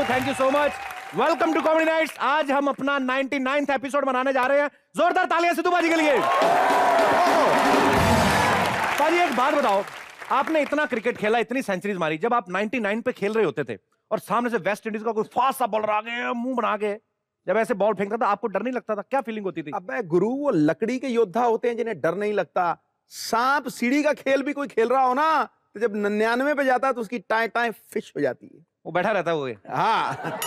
Thank you so much. Welcome to comedy nights. आज हम अपना 99th एपिसोड मनाने जा रहे हैं। जोरदार तालियां सिद्धू बाजी के लिए। बाजी एक बात बताओ, आपने इतना क्रिकेट खेला, इतनी सेंचुरीज मारी, जब आप 99 पे खेल रहे होते थे और सामने से वेस्ट इंडीज का कोई फास्ट सा बॉलर आ गया, मुंह बना के जब ऐसे बॉल फेंकता था, आपको डर नहीं लगता था? क्या फीलिंग होती थी? अबे गुरु, वो लकड़ी के योद्धा होते हैं जिन्हें डर नहीं लगता। सांप सीढ़ी का खेल भी कोई खेल रहा हो ना, तो जब 99 पे जाता है तो उसकी टाई टाई फिश हो जाती है। वो बैठा रहता है वो। हाँ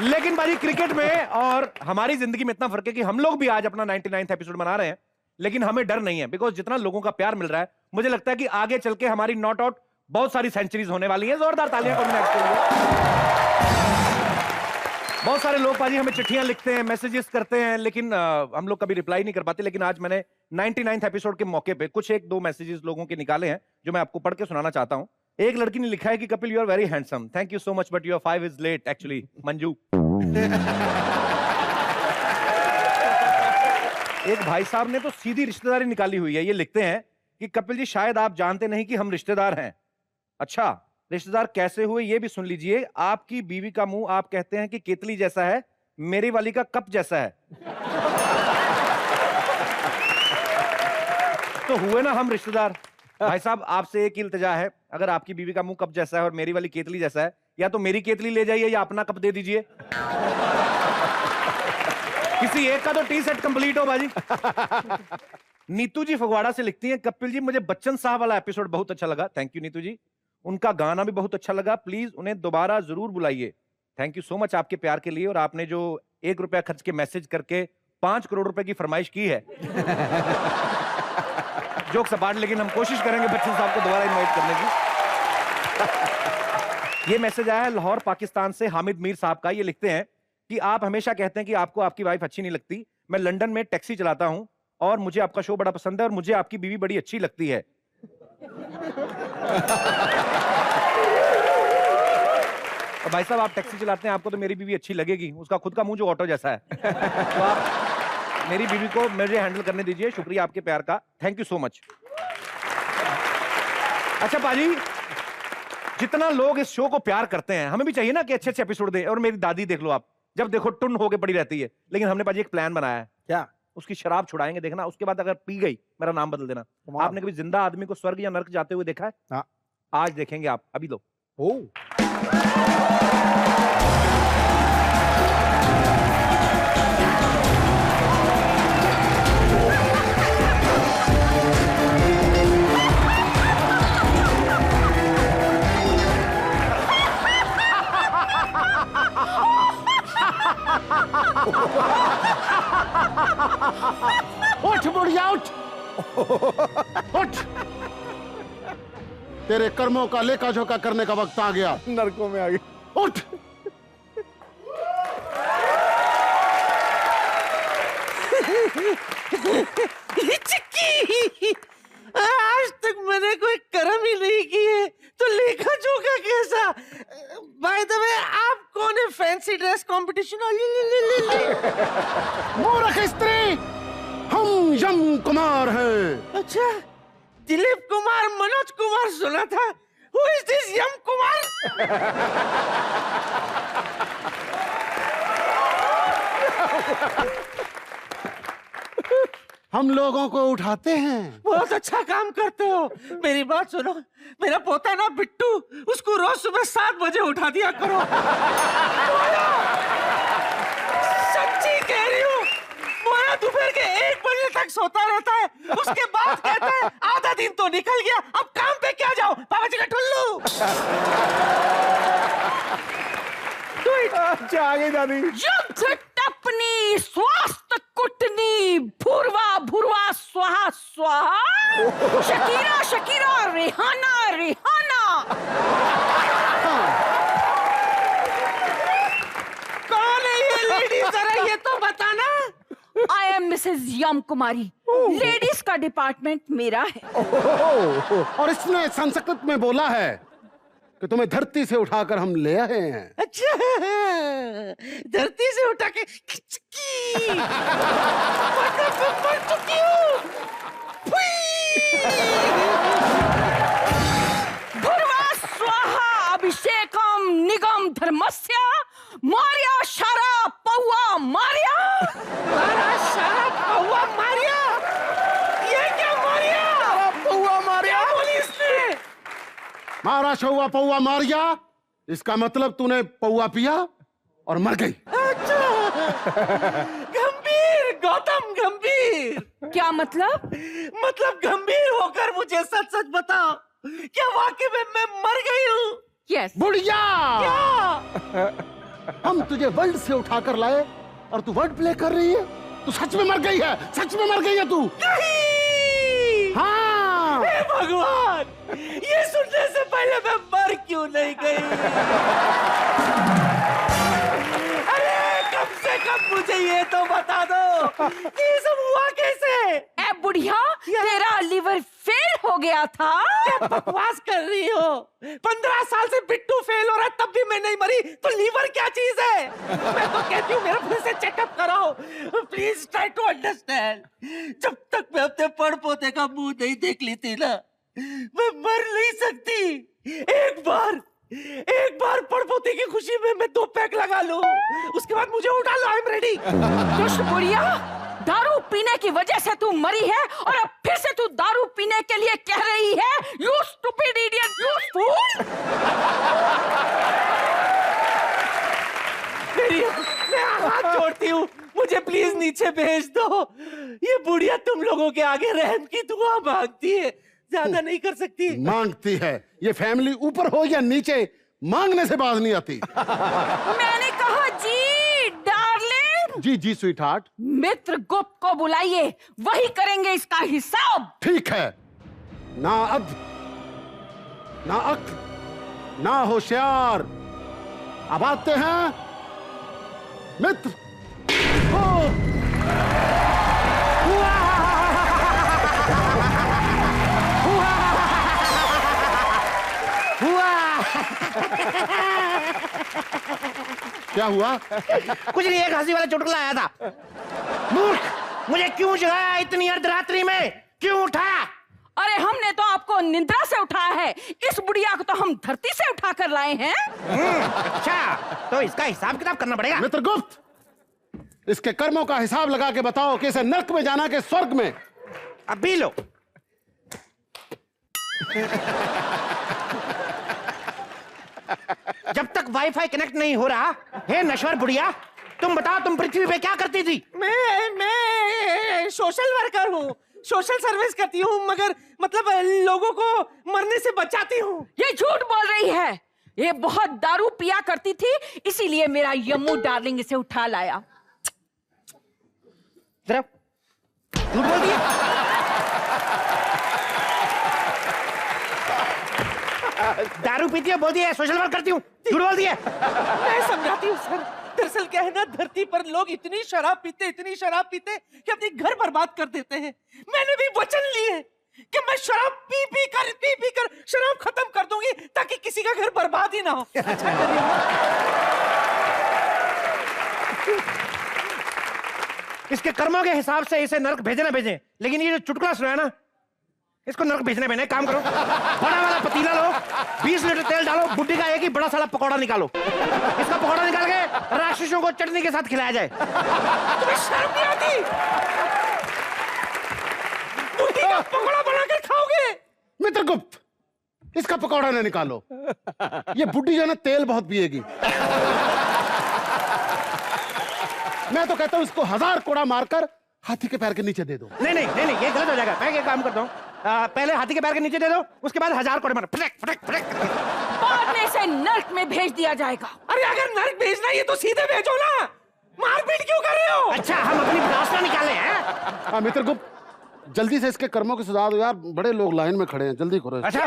लेकिन बाजी क्रिकेट में और हमारी जिंदगी में इतना फर्क है कि हम लोग भी आज अपना 99th एपिसोड मना रहे हैं, लेकिन हमें डर नहीं है, बिकॉज जितना लोगों का प्यार मिल रहा है, मुझे लगता है कि आगे चल के हमारी नॉट आउट बहुत सारी सेंचुरीज होने वाली हैं। जोरदार तालियां कॉमेडी नाइट्स के लिए। बहुत सारे लोग बाजी हमें चिट्ठियां लिखते हैं, मैसेजेस करते हैं, लेकिन हम लोग कभी रिप्लाई नहीं कर पाते। लेकिन आज मैंने 99th एपिसोड के मौके पे कुछ एक दो मैसेजेस लोगों के निकाले हैं जो मैं आपको पढ़ के सुनाना चाहता हूं। एक लड़की ने लिखा है कि Kapil, you are very handsome, thank you so much, but your 5 is late actually, Manju. एक भाई साहब ने तो सीधी रिश्तेदारी निकाली हुई है। ये लिखते हैं कि कपिल जी, शायद आप जानते नहीं कि हम रिश्तेदार हैं। अच्छा, रिश्तेदार कैसे हुए ये भी सुन लीजिए। आपकी बीवी का मुंह आप कहते हैं कि केतली जैसा है, मेरी वाली का कप जैसा है। तो हुए ना हम रिश्तेदार। भाई साहब, आपसे एक ही इल्तिजा है, अगर आपकी बीवी का मुंह कप जैसा है और मेरी वाली केतली जैसा है, या तो मेरी केतली ले जाइए या अपना कप दे दीजिए। किसी एक का तो टी सेट कंप्लीट हो बाजी। नीतू जी फगवाड़ा से लिखती हैं, कपिल जी, मुझे बच्चन साहब वाला एपिसोड बहुत अच्छा लगा। थैंक यू नीतू जी। उनका गाना भी बहुत अच्छा लगा, प्लीज उन्हें दोबारा जरूर बुलाइए। थैंक यू सो मच आपके प्यार के लिए। और आपने जो 1 रुपया खर्च के मैसेज करके 5 करोड़ रुपए की फरमाइश की है, जोक सपाट, लेकिन हम कोशिश करेंगे बच्चन साहब को दोबारा इनवाइट करने की। ये मैसेज आया है लाहौर पाकिस्तान से हामिद मीर साहब का। ये लिखते हैं कि आप हमेशा कहते हैं कि आपको आपकी वाइफ अच्छी नहीं लगती। मैं लंदन में टैक्सी चलाता हूं और मुझे आपका शो बड़ा पसंद है और मुझे आपकी बीवी बड़ी अच्छी लगती है। और भाई साहब, आप टैक्सी चलाते हैं, आपको तो मेरी बीवी अच्छी लगेगी, उसका खुद का मुंह जो ऑटो जैसा है। तो आप मेरी बीवी को मुझे हैंडल करने दीजिए। शुक्रिया आपके प्यार का, थैंक यू सो मच। अच्छा पाजी, जितना लोग इस शो को प्यार करते हैं, हमें भी चाहिए ना कि अच्छे अच्छे एपिसोड दे। और मेरी दादी देख लो आप, जब देखो टुन होके पड़ी रहती है। लेकिन हमने पाजी एक प्लान बनाया है। क्या? उसकी शराब छुड़ाएंगे, देखना। उसके बाद अगर पी गई, मेरा नाम बदल देना। आपने कभी जिंदा आदमी को स्वर्ग या नर्क जाते हुए देखा है? हाँ। आज देखेंगे आप, अभी लो। उठ बुढ़िया उठ। उठ, तेरे कर्मों का लेखा जोखा करने का वक्त आ गया। नरकों में आ गए। उठ। चिक्की, आज तक मैंने कोई कर्म ही नहीं किए, तो लेखा जोखा कैसा? बाय द वे, आप कौन है? Fancy dress competition? मूर्ख स्त्री, हम यम कुमार हैं। अच्छा, दिलीप कुमार, मनोज कुमार सुना था। Who is this यम कुमार? हम लोगों को उठाते हैं। बहुत अच्छा काम करते हो। मेरी बात सुनो, मेरा पोता ना बिट्टू, उसको रोज सुबह 7 बजे उठा दिया करो। सच्ची कह रही हूँ, मोया दोपहर के 1 बजे तक सोता रहता है, उसके बाद कहता है आधा दिन तो निकल गया, अब काम पे क्या जाओ, पापा जी का टुल्लू। अच्छा, आ गई दादी। युद्ध टपनी स्वास्थ्य कुटनी भूरवा भूरवा स्वाहा स्वाहा शकीरा शकीरा रेहाना रेहाना। कौन है ये लेडी, जरा ये तो बताना। I am Mrs Yam Kumari, ladies का डिपार्टमेंट मेरा है। और इसने संस्कृत में बोला है कि तुम्हें धरती से उठाकर हम ले आए हैं। अच्छा, धरती से उठा के मर चुकी हूँ। भूरवा स्वाहा मारा शौआ पौआ मारिया, इसका मतलब तूने पौआ पिया और मर गई। गंभीर, गौतम गंभीर। क्या मतलब? मतलब गंभीर होकर मुझे सच सच बताओ, क्या वाकई में मैं मर गई हूँ? यस। बुढ़िया, क्या? हम तुझे वर्ल्ड से उठाकर लाए और तू वर्ड प्ले कर रही है? तू सच में मर गई है, सच में मर गई है तू। नहीं! हाँ, हे भगवान, ये सुनने से पहले मैं मर क्यों नहीं गई? अरे कम से कम मुझे ये तो बता दो कि ये सब हुआ कैसे? ए बुढ़िया, तेरा लिवर फेल हो गया था। क्या बकवास कर रही हो? 15 साल से बिट्टू फेल हो रहा है, तब भी मैं नहीं मरी, तो लीवर क्या चीज है? मैं तो कहती हूँ मेरा फिर से चेकअप कराओ। Please try to understand. जब तक मैं अपने पड़ पोते का मुंह नहीं देख लेती ना, मैं मर नहीं सकती। एक बार पड़पोते की खुशी में मैं 2 पैक लगा लूं, उसके बाद मुझे उठा लो। आई एम रेडी। दुष्ट बुढ़िया, दारू पीने की वजह से तू मरी है और अब फिर से तू दारू पीने के लिए कह रही है? You stupid idiot, you fool. मैं हाथ जोड़ती हूँ, मुझे प्लीज नीचे भेज दो। ये बुढ़िया तुम लोगों के आगे रहम की दुआ मांगती है, ज्यादा नहीं कर सकती। मांगती है। ये फैमिली ऊपर हो या नीचे, मांगने से बात नहीं आती। मैंने कहा जी डार्लिंग। जी जी स्वीट हार्ट। मित्र गुप्त को बुलाइए, वही करेंगे इसका हिसाब। ठीक है। ना अद, ना अक, ना होशियार। अब आते हैं मित्र गुप्त। क्या हुआ? कुछ नहीं, एक हंसी वाला चुटकुला आया था। मूर्ख, मुझे क्यों जगाया इतनी अर्धरात्रि में? क्यों उठाया? अरे हमने तो आपको निद्रा से उठाया है, इस बुढ़िया को तो हम धरती से उठा कर लाए हैं। अच्छा, तो इसका हिसाब किताब करना पड़ेगा। मित्रगुप्त, इसके कर्मों का हिसाब लगा के बताओ कि इसे नर्क में जाना के स्वर्ग में। अभी लो। जब तक वाईफाई कनेक्ट नहीं हो रहा, हे नश्वर बुढ़िया, तुम बताओ तुम पृथ्वी पे क्या करती थी? मैं सोशल वर्कर हूँ, सोशल सर्विस करती हूँ, मगर मतलब लोगों को मरने से बचाती हूँ। ये झूठ बोल रही है, ये बहुत दारू पिया करती थी, इसीलिए मेरा यम्मू डार्लिंग इसे उठा लाया। जरा झूठ बोल दिया। दारू पीती है, बोल दिया सोशल वर्क करती हूँ, झूठ बोल दिया। मैं समझाती हूँ सर, दरअसल क्या है ना, धरती पर लोग इतनी शराब पीते कि अपनी घर बर्बाद कर देते हैं। मैंने भी वचन लिए कि मैं शराब पी पी कर शराब खत्म कर दूंगी, ताकि किसी का घर बर्बाद ही ना हो। अच्छा इसके कर्मों के हिसाब से इसे नरक भेजे ना भेजें, लेकिन ये जो चुटकुला सुना है ना, इसको नरक भेजने भेजने। काम करो, बड़ा वाला पतीला लो, 20 लीटर तेल डालो, बुड्ढी का एक ही बड़ा सारा पकौड़ा निकालो, इसका पकौड़ा निकाल के राक्षसों को चटनी के साथ खिलाया जाए। तुम्हें शर्म नहीं आती? बुड्ढी का पकौड़ा बनाकर खाओगे? मित्रगुप्त, इसका पकौड़ा ना निकालो, ये बुड्ढी जो ना तेल बहुत पिएगी। मैं तो कहता हूं इसको 1000 कोड़ा मारकर हाथी के पैर के नीचे दे दो। नहीं नहीं नहीं नहीं, ये गलत हो जाएगा। मैं ये काम करता हूँ, पहले हाथी के पैर के नीचे दे दो, उसके बाद 1000 कोड़े मारो, फटक फटक फटक। बाद में इसे नर्क में भेज दिया जाएगा। अरे अगर नर्क भेजना है तो सीधे भेजो ना, मारपीट क्यों कर रहे हो? अच्छा, हम अपनी विरासत निकाले हैं। मित्रगुप्त, जल्दी से इसके कर्मों की सुधार दो यार, बड़े लोग लाइन में खड़े हैं, जल्दी करो। अच्छा,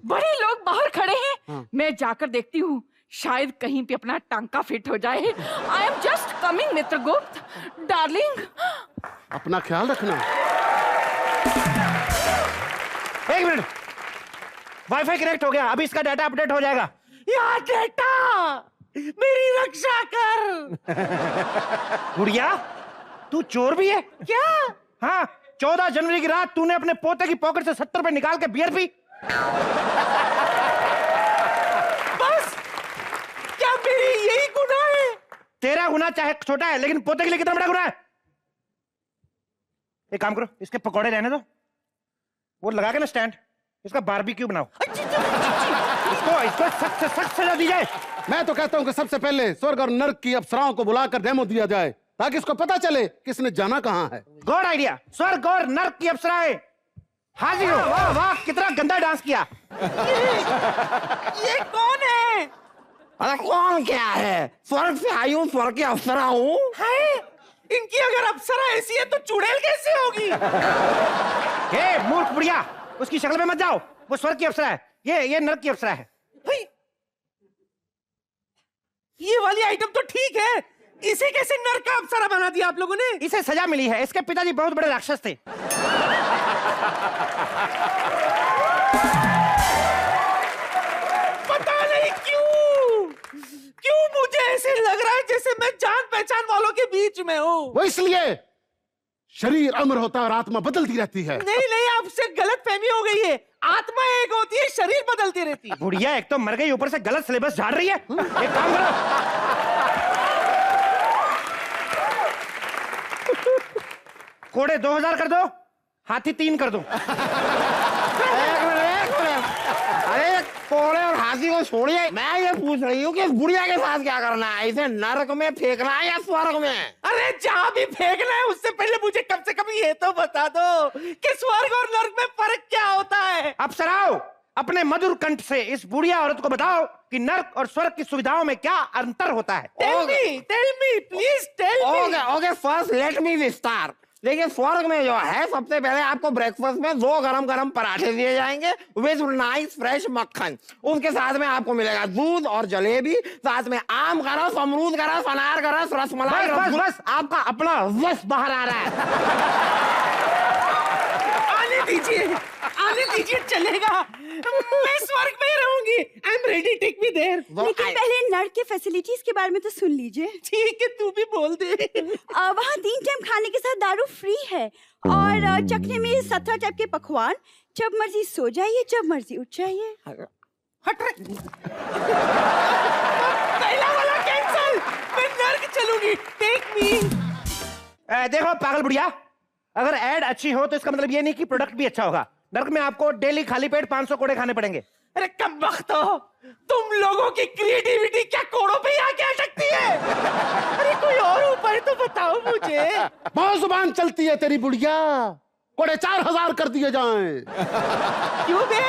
बड़े लोग बाहर खड़े हैं, मैं जाकर देखती हूँ, शायद कहीं पे अपना टांका फिट हो जाए। I am just coming Mitragupta darling. अपना ख्याल रखना। 1 मिनट, वाईफाई कनेक्ट हो गया, अभी इसका डाटा अपडेट हो जाएगा। यार बेटा, मेरी रक्षा कर। गुड़िया, तू चोर भी है क्या? हाँ, 14 जनवरी की रात तूने अपने पोते की पॉकेट से 70 रुपए निकाल के बियर पी। बस, क्या मेरी यही गुनाह है? तेरा गुनाह चाहे छोटा है, लेकिन पोते के लिए कितना बड़ा गुनाह है। एक काम करो, इसके पकौड़े रहने दो, वो लगा के ना स्टैंड, इसका बारबेक्यू बनाओ। अच्छी इसको सख्त से सख्त सजा दी जाए। मैं तो कहता हूं कि सबसे पहले स्वर्ग और नर्क की अप्सराओं को बुलाकर डेमो दिया जाए, ताकि इसको पता चले किसने जाना कहां है। Good idea. स्वर्ग और नर्क की अप्सराएं हाजिर हो। वाह वाह, कितना गंदा डांस किया। ये कौन है? अरे कौन क्या है? स्वर्ग से आई हूँ, स्वर्ग की अप्सरा हूँ। है? इनकी अगर अप्सरा ऐसी है तो चुड़ैल कैसे होगी? हे मूर्ख बुढ़िया, उसकी शक्ल में मत जाओ। वो स्वर्ग की अप्सरा है, ये नर्क की अप्सरा है। भाई, ये वाली आइटम तो ठीक है, इसे कैसे नर्क का अप्सरा बना दिया आप लोगों ने? इसे सजा मिली है, इसके पिताजी बहुत बड़े राक्षस थे। पता नहीं क्यों मुझे ऐसे लग रहा है जैसे मैं जान पहचान वालों के बीच में हूँ। वो इसलिए शरीर अमर होता है और आत्मा बदलती रहती है। नहीं, आपसे गलत फहमी हो गई है। आत्मा एक होती है, शरीर बदलती रहती है। बुढ़िया एक तो मर गई, ऊपर से गलत सिलेबस झाड़ रही है। एक काम करो, कोड़े 2000 कर दो, हाथी 3 कर दो। एक मिनट। अरे कोड़े और हाथी को छोड़िए, मैं ये पूछ रही हूँ कि इस बुढ़िया के साथ क्या करना है? इसे नरक में फेंकना है या स्वर्ग में? अरे जहां भी फेंकना है उससे पहले मुझे कम से कम ये तो बता दो कि स्वर्ग और नर्क में फर्क क्या होता है। अप्सराओं, अपने मधुर कंठ से इस बुढ़िया औरत को बताओ कि नर्क और स्वर्ग की सुविधाओं में क्या अंतर होता है। Tell me please tell me. Okay, first let me विस्तार। देखिए, स्वर्ग में जो है, सबसे पहले आपको ब्रेकफास्ट में 2 गरम पराठे दिए जाएंगे विद नाइस फ्रेश मक्खन। उसके साथ में आपको मिलेगा दूध और जलेबी, साथ में आम का रस, अमरूद का रस, अनार का रस, रसमलाई, बस आपका अपना रस बाहर आ रहा है। आने दीजिए, चलेगा। मैं स्वर्ग में ही रहूंगी। I am ready, take me there. लेकिन पहले नर्क के फैसिलिटीज के बारे में तो सुन लीजिए। ठीक है, तू भी बोल दे। वहाँ 3 टाइम खाने के साथ दारू फ्री है और चखने में 17 टाइप के पकवान। जब मर्जी सो जाइए, जब मर्जी उठ जाइए। हट रे। पहला वाला कैंसिल। मैं नर्क चलूंगी, टेक मी। देखो पागल बुढ़िया, अगर एड अच्छी हो तो इसका मतलब ये नहीं कि प्रोडक्ट भी अच्छा होगा। नर्क में आपको डेली खाली पेट 500 कोड़े खाने पड़ेंगे। अरे कमबख्त हो, तुम लोगों की क्रिएटिविटी क्या कोड़ों पे आके अटकती है? अरे कोई और उपाय तो बताओ मुझे। बहुत जुबान चलती है तेरी बुढ़िया। कोड़े 4000 कर दिए जाएं। क्यों बे?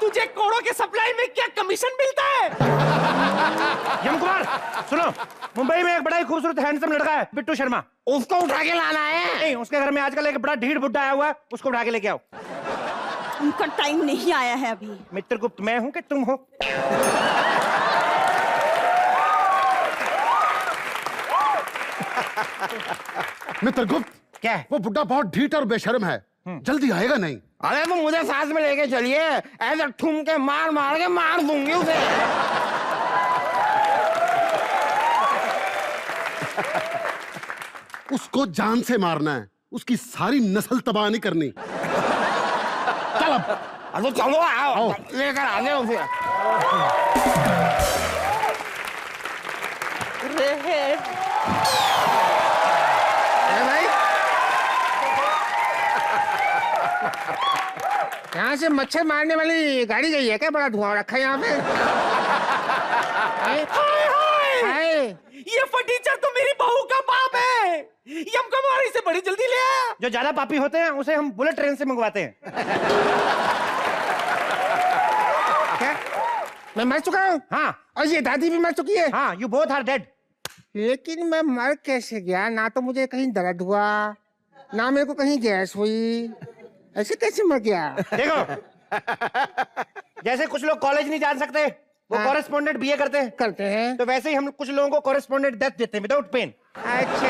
तुझे कोड़ों के सप्लाई में क्या कमीशन मिलता है? यम कुमार सुनो, मुंबई में एक बड़ा ही खूबसूरत हैंडसम लड़का है, बिट्टू शर्मा। उसको उठा के लाना है। नहीं, उसके घर में आजकल एक बड़ा ढीठ बुड्ढा आया हुआ है, उसको उठा के लेके आओ। उनका टाइम नहीं आया है अभी। मित्रगुप्त मैं हूं कि तुम हो? मित्रगुप्त, क्या है? वो बुड्ढा बहुत ढीठ और बेशर्म है, जल्दी आएगा नहीं। अरे तो मुझे साथ में लेके चलिए, ऐसे ठुमके मार के मार दूंगी उसे। उसको जान से मारना है, उसकी सारी नस्ल तबाह नहीं करनी। चल अब। अरे चलो, आओ लेकर आ जाओ उसे। भाई, यहाँ से मच्छर मारने वाली गाड़ी गई है क्या? बड़ा धुआं रखा है यहाँ पे। हाय, ये फटीचर तो मेरी बहू का बाप है। यम कुमार, इसे बड़ी जल्दी ले आया। जो ज्यादा पापी होते हैं उसे हम बुलेट ट्रेन से मंगवाते हैं। क्या मैं मर चुका हूँ? हाँ। और ये दादी भी मर चुकी है? हाँ, यू बोथ आर डेड। लेकिन मैं मर कैसे गया? ना तो मुझे कहीं दर्द हुआ, ना मेरे को कहीं गैस हुई, ऐसे कैसे मर गया? देखो, जैसे कुछ लोग कॉलेज नहीं जा सकते, वो हाँ। कॉरेस्पॉन्डेंट बीए करते हैं, तो वैसे ही हम कुछ लोगों को कॉरेस्पॉन्डेंट डेथ देते हैं विदाउट पेन। अच्छा।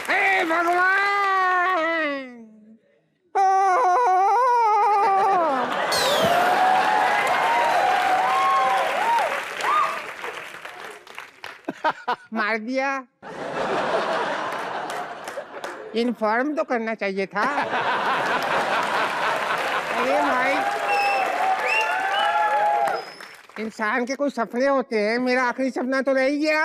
हे भगवान! मार दिया। इन्फॉर्म तो करना चाहिए था। अरे भाई, इंसान के कोई सपने होते हैं, मेरा आखिरी सपना तो रह गया।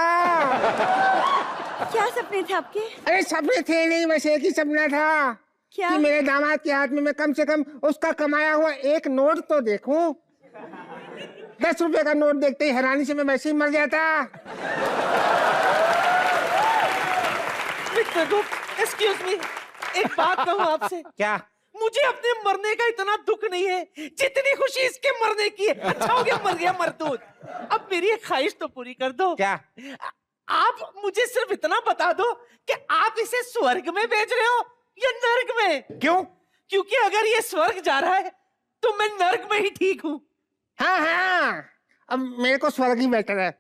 क्या सपने थे आपके? अरे सपने थे नहीं, बस एक ही सपना था क्या? कि मेरे दामाद के हाथ में मैं कम से कम उसका कमाया हुआ एक नोट तो देखूं। 10 रुपए का नोट देखते ही हैरानी से मैं वैसे ही मर जाता। मिस्टर गुप्त, एक्सक्यूज मी, एक बात कहूँ आपसे। क्या? मुझे अपने मरने का इतना दुख नहीं है जितनी खुशी इसके मरने की है। अच्छा हो गया, मर गया मरदूद। अब मेरी एक ख्वाहिश तो पूरी कर दो। क्या? आप मुझे सिर्फ इतना बता दो कि आप इसे स्वर्ग में भेज रहे हो या नर्क में? क्यों? क्योंकि अगर ये स्वर्ग जा रहा है तो मैं नर्क में ही ठीक हूँ। हाँ हाँ, अब मेरे को स्वर्ग ही बेटर है।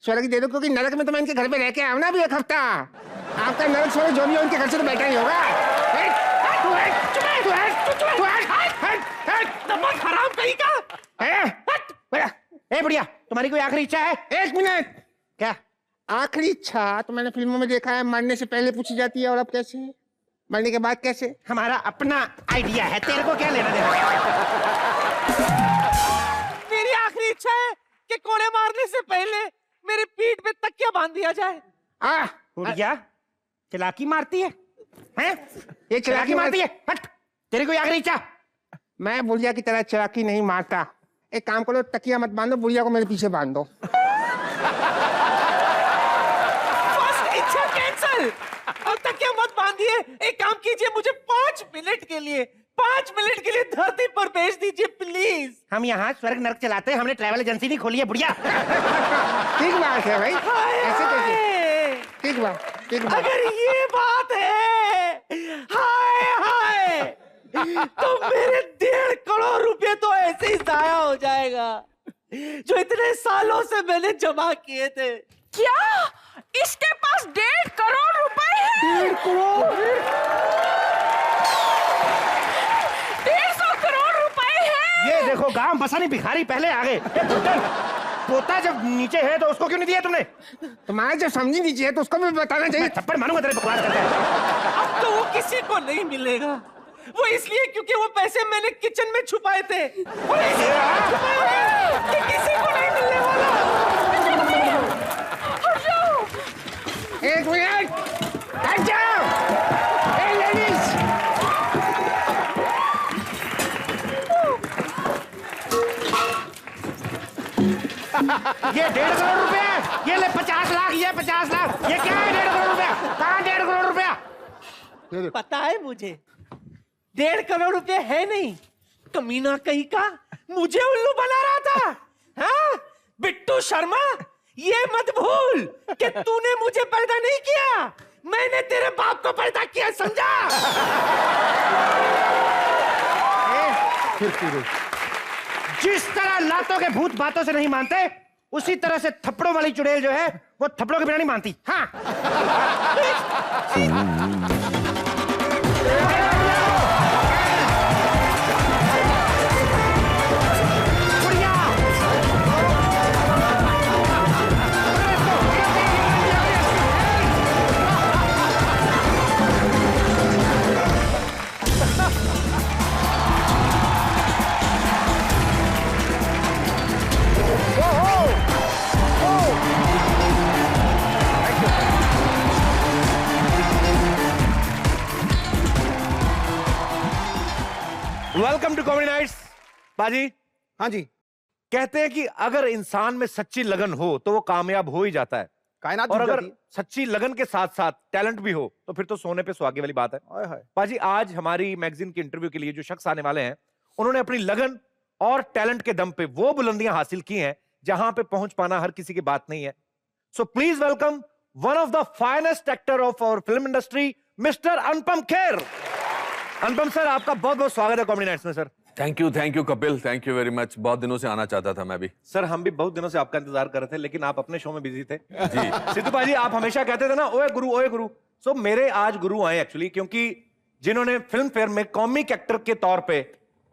स्वर्ग ही दे दो, क्योंकि नरक में तो मैं इनके घर पे रह के आऊँ ना अभी एक हफ्ता। आपका नरक स्वर्ग जो भी हो, इनके घर से तो बेटर ही होगा। नमक हराम कहीं का। ए बुढ़िया, तुम्हारी कोई आखिरी इच्छा है? 1 मिनट। क्या? आखिरी इच्छा तो मैंने फिल्मों में देखा है, मरने से पहले पूछी जाती है, और अब कैसे? मरने के बाद कैसे? हमारा अपना आइडिया है, तेरे को क्या लेना देना? मेरी आखिरी इच्छा है कि कोड़े मारने से पहले मेरी पीठ पे तकिया बांध दिया जाए। बुढ़िया चलाकी मारती है, हैं? ये चलाकी मारती है। हट, तेरी कोई आखिरी इच्छा? मैं बुढ़िया की तरह चलाकी नहीं मारता। एक काम करो, तकिया मत बांधो, बुढ़िया को मेरे पीछे बांध दो। फर्स्ट इच्छा कैंसल। अब तकिया मत बांधिए। एक काम कीजिए, मुझे 5 मिनट के लिए धरती पर भेज दीजिए प्लीज। हम यहाँ स्वर्ग नरक चलाते हैं, हमने ट्रैवल एजेंसी नहीं खोली है बुढ़िया। ठीक बात है भाई, ऐसे कैसे? हाय, ठीक बात, ठीक बात। अगर ये बात है, हाय हाय, तो मेरे 1.5 करोड़ रुपए तो ऐसे ही जाया हो जाएगा जो इतने सालों से मैंने जमा किए थे। क्या इसके पास 1.5 करोड़ रुपए हैं? 1.5 करोड़? 150 करोड़ रुपए हैं। ये देखो, गांव बसानी भिखारी पहले आ गए। पोता जब नीचे है तो उसको क्यों नहीं दिया तुमने? तुम्हारे जब समझी नीचे है तो उसको भी बताना चाहिए। थप्पड़ मारूंगा तेरे बकवास करते हैं। अब तो वो किसी को नहीं मिलेगा। वो इसलिए क्योंकि वो पैसे मैंने किचन में छुपाए थे। वो इसलिए छुपाए हैं कि किसी को नहीं मिलने वाला। 1 मिनट, हट जाओ। Hey, ladies! ये 1.5 करोड़ रुपया है। ये ले 50 लाख, ये 50 लाख। ये क्या है 1.5 करोड़ रुपया? कहाँ 1.5 करोड़ रुपया? पता है मुझे 1.5 करोड़ रुपए है नहीं। कमीना कहीं का मुझे उल्लू बना रहा था। हाँ? बिट्टू शर्मा, ये मत भूल कि तूने मुझे पैदा नहीं किया, मैंने तेरे बाप को पैदा किया, समझा? जिस तरह लातों के भूत बातों से नहीं मानते, उसी तरह से थप्पड़ों वाली चुड़ैल जो है वो थप्पड़ों के बिना नहीं मानती। हाँ। Welcome to comedy nights. बाजी, हाँ जी, कहते हैं कि अगर इंसान में सच्ची लगन हो तो वो कामयाब हो ही जाता है, कायनात और जीत अगर जाती है। सच्ची लगन के साथ साथ टैलेंट भी हो तो फिर तो सोने पे सुहागे वाली बात है। हाय हाय। बाजी, आज हमारी मैगजीन के इंटरव्यू के लिए जो शख्स आने वाले हैं, उन्होंने अपनी लगन और टैलेंट के दम पे वो बुलंदियां हासिल की हैं जहां पे पहुंच पाना हर किसी की बात नहीं है। So please welcome one of the finest actor of our film industry, mister Anupam Kher. Anupam sir, आपका बहुत बहुत स्वागत है कॉमेडी नाइट्स में। Sir thank you Kapil, thank you very much. बहुत दिनों से आना चाहता था मैं भी। सर, हम भी बहुत दिनों से आपका इंतजार कर रहे थे, लेकिन आप अपने शो में बिजी थे। जी। सिद्धू भाजी, आप हमेशा कहते थे ना, ओए गुरु ओए गुरु। सो मेरे आज गुरु आए एक्चुअली, क्योंकि जिन्होंने फिल्म फेयर में कॉमिक एक्टर के तौर पे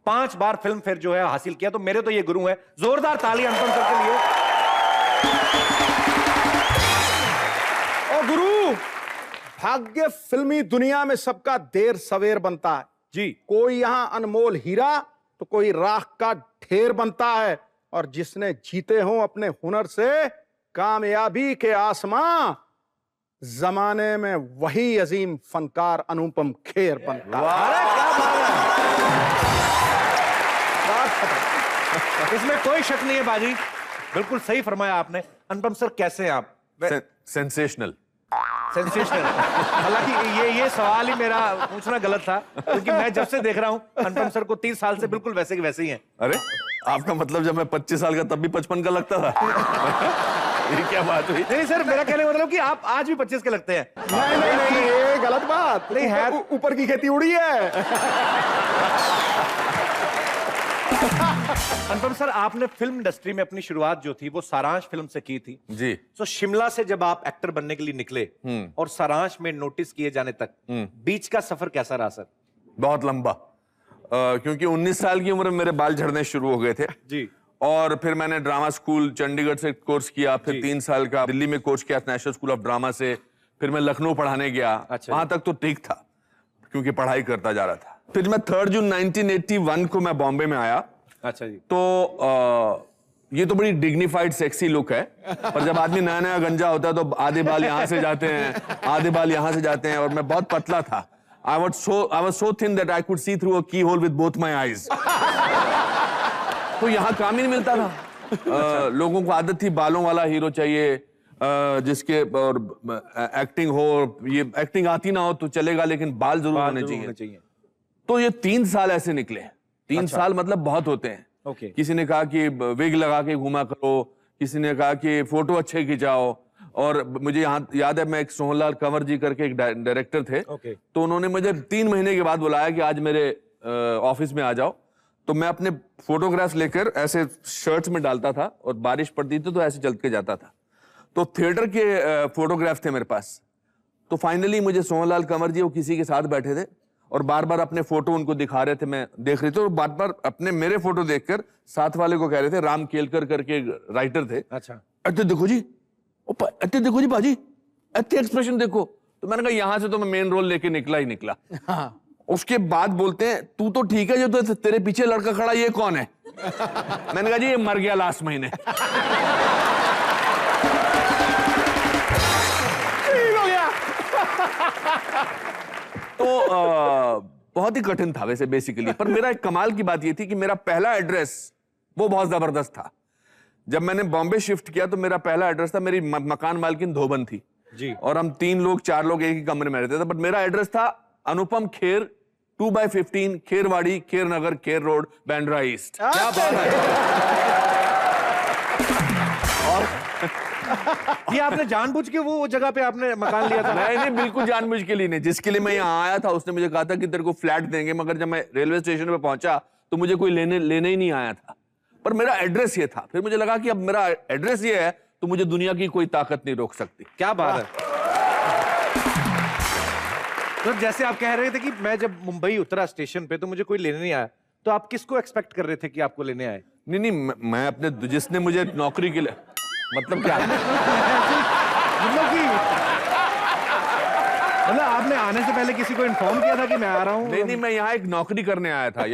5 बार फिल्म फेयर जो है हासिल किया, तो मेरे तो ये गुरु हैं। जोरदार ताली अनुपम सर के लिए। ओ गुरु, भाग्य फिल्मी दुनिया में सबका देर सवेर बनता है जी। कोई यहां अनमोल हीरा तो कोई राख का ढेर बनता है, और जिसने जीते हों अपने हुनर से कामयाबी के आसमां, जमाने में वही अजीम फनकार अनुपम खेर बनता। अरे क्या बात है। इसमें कोई शक नहीं है बाजी, बिल्कुल सही फरमाया आपने। अनुपम सर कैसे हैं आप? सेंसेशनल। सेंसेशनल। हालांकि ये सवाल ही मेरा पूछना गलत था, क्योंकि मैं जब से देख रहा हूं अनुपम सर को 30 साल से बिल्कुल वैसे के वैसे ही हैं। अरे आपका मतलब जब मैं 25 साल का तब भी 55 का लगता था? ये क्या बात हुई? नहीं सर, मेरा कहने का मतलब कि आप आज भी 25 के लगते हैं। नहीं, ये गलत बात नहीं है। ऊपर की खेती उड़ी है। अनुपम सर, आपने फिल्म इंडस्ट्री में अपनी शुरुआत जो थी वो सारांश फिल्म से की थी जी। तो शिमला से जब आप एक्टर बनने के लिए निकले और सारांश में नोटिस किए जाने तक बीच का सफर कैसा रहा सर? बहुत लंबा, क्योंकि 19 साल की उम्र में मेरे बाल झड़ने शुरू हो गए थे जी। और फिर मैंने ड्रामा स्कूल चंडीगढ़ से कोर्स किया, फिर 3 साल का दिल्ली में कोर्स किया नेशनल स्कूल ऑफ ड्रामा से, फिर मैं लखनऊ पढ़ाने गया। अच्छा। वहां तक तो ठीक था क्योंकि पढ़ाई करता जा रहा था। फिर मैं 3 जून 1981 को मैं बॉम्बे में आया। अच्छा जी। तो ये तो बड़ी डिग्निफाइड सेक्सी लुक है, पर जब आदमी नया नया गंजा होता है तो आधे बाल यहां से जाते हैं, आधे बाल यहां से जाते हैं, और मैं बहुत पतला था। I was so thin that I could see through a keyhole with both my eyes. तो यहाँ काम ही नहीं मिलता था। लोगों को आदत थी बालों वाला हीरो चाहिए, जिसके और एक्टिंग हो, ये एक्टिंग आती ना हो तो चलेगा लेकिन बाल जरूर होने चाहिए। तो ये 3 साल ऐसे निकले। 3 साल मतलब बहुत होते हैं। ओके। किसी ने कहा कि विग लगा के घूमा करो, किसी ने कहा कि फोटो अच्छे खिंचाओ, और मुझे यहाँ याद है मैं एक सोहनलाल कंवर जी करके एक डायरेक्टर थे। ओके। तो उन्होंने मुझे 3 महीने के बाद बुलाया कि आज मेरे ऑफिस में आ जाओ। तो मैं अपने फोटोग्राफ्स लेकर ऐसे शर्ट्स में डालता था और बारिश पड़ती थी तो ऐसे चल के जाता था। तो थिएटर के फोटोग्राफ थे मेरे पास। तो फाइनली मुझे सोहनलाल कंवर जी वो किसी के साथ बैठे थे और बार बार अपने फोटो उनको दिखा रहे थे, मैं देख रही थी, और बार बार अपने मेरे फोटो देखकर साथ वाले को कह रहे थे, राम केलकर करके राइटर थे, अच्छा अरे देखो जी, अरे देखो जी बाजी, अरे एक्सप्रेशन देखो। तो मैंने कहा यहां से तो मैं मेन रोल लेके निकला ही निकला। उसके बाद बोलते हैं तू तो ठीक है, जो तो तेरे पीछे लड़का खड़ा ये कौन है? मैंने कहा जी ये मर गया लास्ट महीने। तो बहुत ही कठिन था वैसे बेसिकली, पर मेरा एक कमाल की बात ये थी कि मेरा पहला एड्रेस वो बहुत जबरदस्त था। जब मैंने बॉम्बे शिफ्ट किया तो मेरा पहला एड्रेस था, मेरी मकान मालकिन धोबन थी जी, और हम 3 लोग 4 लोग एक ही कमरे में रहते थे। बट मेरा एड्रेस था अनुपम खेर, 2/15 खेरवाड़ी, खेर नगर, खेर रोड, बांद्रा ईस्ट। क्या बात है। और ये आपने जानबूझ के वो जगह पे आपने मकान लिया था? नहीं, बिल्कुल जानबूझ के लिए नहीं। जिसके लिए मैं यहाँ आया था उसने मुझे कहा था कि तेरे को फ्लैट देंगे, मगर जब मैं रेलवे स्टेशन पे पहुंचा तो मुझे कोई लेने ही नहीं आया था। पर मेरा एड्रेस ये था। फिर मुझे लगा कि अब मेरा एड्रेस ये है तो मुझे दुनिया की कोई ताकत नहीं रोक सकती। क्या बात है। तो जैसे आप कह रहे थे कि मैं जब मुंबई उतरा स्टेशन पे तो मुझे कोई लेने नहीं आया, तो आप किसको एक्सपेक्ट कर रहे थे कि आपको लेने आए? नहीं, मैं अपने जिसने मुझे नौकरी के लिए, मतलब क्या मतलब आपने आने से पहले किसी को इन्फॉर्म किया था कि मैं आ रहा हूँ? नहीं, मैं यहाँ एक नौकरी करने आया था।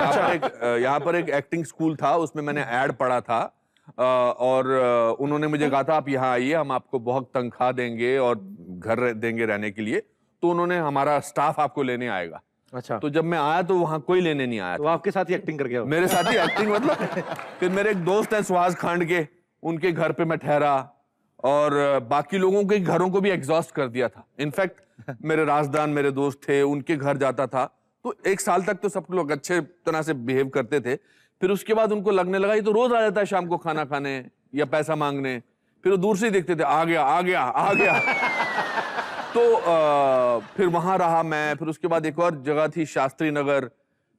यहाँ पर एक एक्टिंग स्कूल था, उसमें मैंने ऐड पढ़ा था, और उन्होंने मुझे कहा था आप यहाँ आइए, हम आपको बहुत तनख्वाह देंगे और घर देंगे रहने के लिए, तो उन्होंने हमारा स्टाफ आपको लेने आएगा। अच्छा। तो जब मैं आया तो वहां कोई लेने नहीं आया तो था। आपके साथ ही एक्टिंग कर गया? मेरे साथ ही एक्टिंग मतलब। फिर मेरे एक दोस्त हैं सुहास खांड के, उनके घर पे मैं ठहरा, और बाकी लोगों के घरों को भी एग्जॉस्ट कर दिया था। इनफैक्ट मेरे राजदान मेरे दोस्त थे, उनके घर जाता था। तो 1 साल तक तो सब लोग अच्छे तरह से बिहेव करते थे। फिर उसके बाद उनको लगने लगा ये तो रोज आ जाता है शाम को खाना खाने या पैसा मांगने। फिर वो दूर से ही देखते थे, आ गया आ गया आ गया। तो फिर वहां रहा मैं। फिर उसके बाद एक और जगह थी शास्त्री नगर।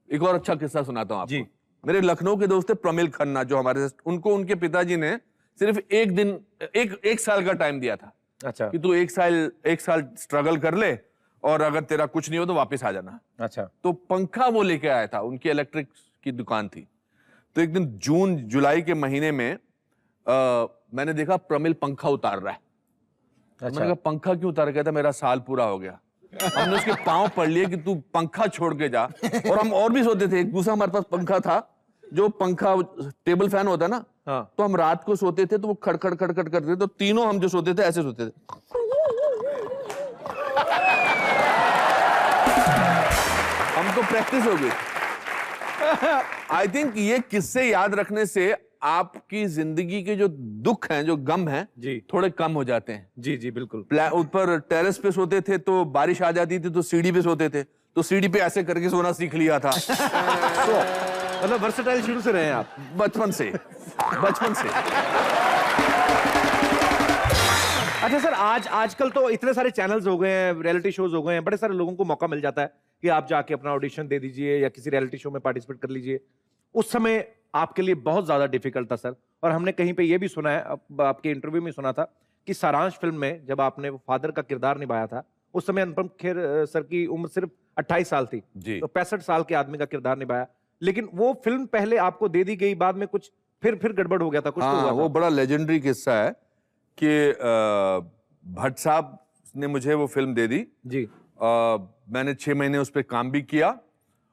एक और अच्छा किस्सा सुनाता हूँ आपको। मेरे लखनऊ के दोस्त थे प्रमिल खन्ना, जो हमारे, उनको उनके पिताजी ने सिर्फ एक साल का टाइम दिया था। अच्छा। कि तू एक साल स्ट्रगल कर ले और अगर तेरा कुछ नहीं हो तो वापस आ जाना। अच्छा। तो पंखा वो लेके आया था, उनकी इलेक्ट्रिक की दुकान थी। तो एक दिन जून जुलाई के महीने में मैंने देखा प्रमिल पंखा उतार रहा है। अच्छा। मैंने कहा पंखा क्यों उतार? कहता मेरा साल पूरा हो गया। हमने उसके पांव पड़ लिए कि तू पंखा छोड़ के जा। और हम और भी सोते थे। एक दूसरा हमारे पास पंखा था, जो पंखा टेबल फैन होता है ना। हाँ। तो हम रात को सोते थे तो वो खड़खड़ खड़खड़ करते थे, तो तीनों हम जो सोते थे ऐसे सोते थे। प्रैक्टिस हो गई। आई थिंक ये किस्से याद रखने से आपकी जिंदगी के जो दुख हैं, जो गम हैं, जी थोड़े कम हो जाते हैं। जी जी बिल्कुल। ऊपर टेरेस पे सोते थे तो बारिश आ जाती थी, तो सीढ़ी पे सोते थे, तो सीढ़ी पे ऐसे करके सोना सीख लिया था। मतलब वर्सेटाइल शुरू से रहे हैं आप? बचपन से। अच्छा सर, आजकल तो इतने सारे चैनल्स हो गए हैं, रियलिटी शोज हो गए हैं, बड़े सारे लोगों को मौका मिल जाता है कि आप जाके अपना ऑडिशन दे दीजिए या किसी रियलिटी शो में पार्टिसिपेट कर लीजिए। उस समय आपके लिए बहुत ज्यादा डिफिकल्ट था सर, और हमने कहीं पे ये भी सुना है, आपके इंटरव्यू में सुना था कि सारांश फिल्म में जब आपने वो फादर का किरदार निभाया था, उस समय अनुपम खेर सर की उम्र सिर्फ 28 साल थी जी। तो 65 साल के आदमी का किरदार निभाया, लेकिन वो फिल्म पहले आपको दे दी गई, बाद में कुछ फिर गड़बड़ हो गया था, कुछ तो हुआ वो था। बड़ा लेजेंडरी किस्सा है कि भट्ट साहब ने मुझे वो फिल्म दे दी जी। मैंने 6 महीने उस पर काम भी किया,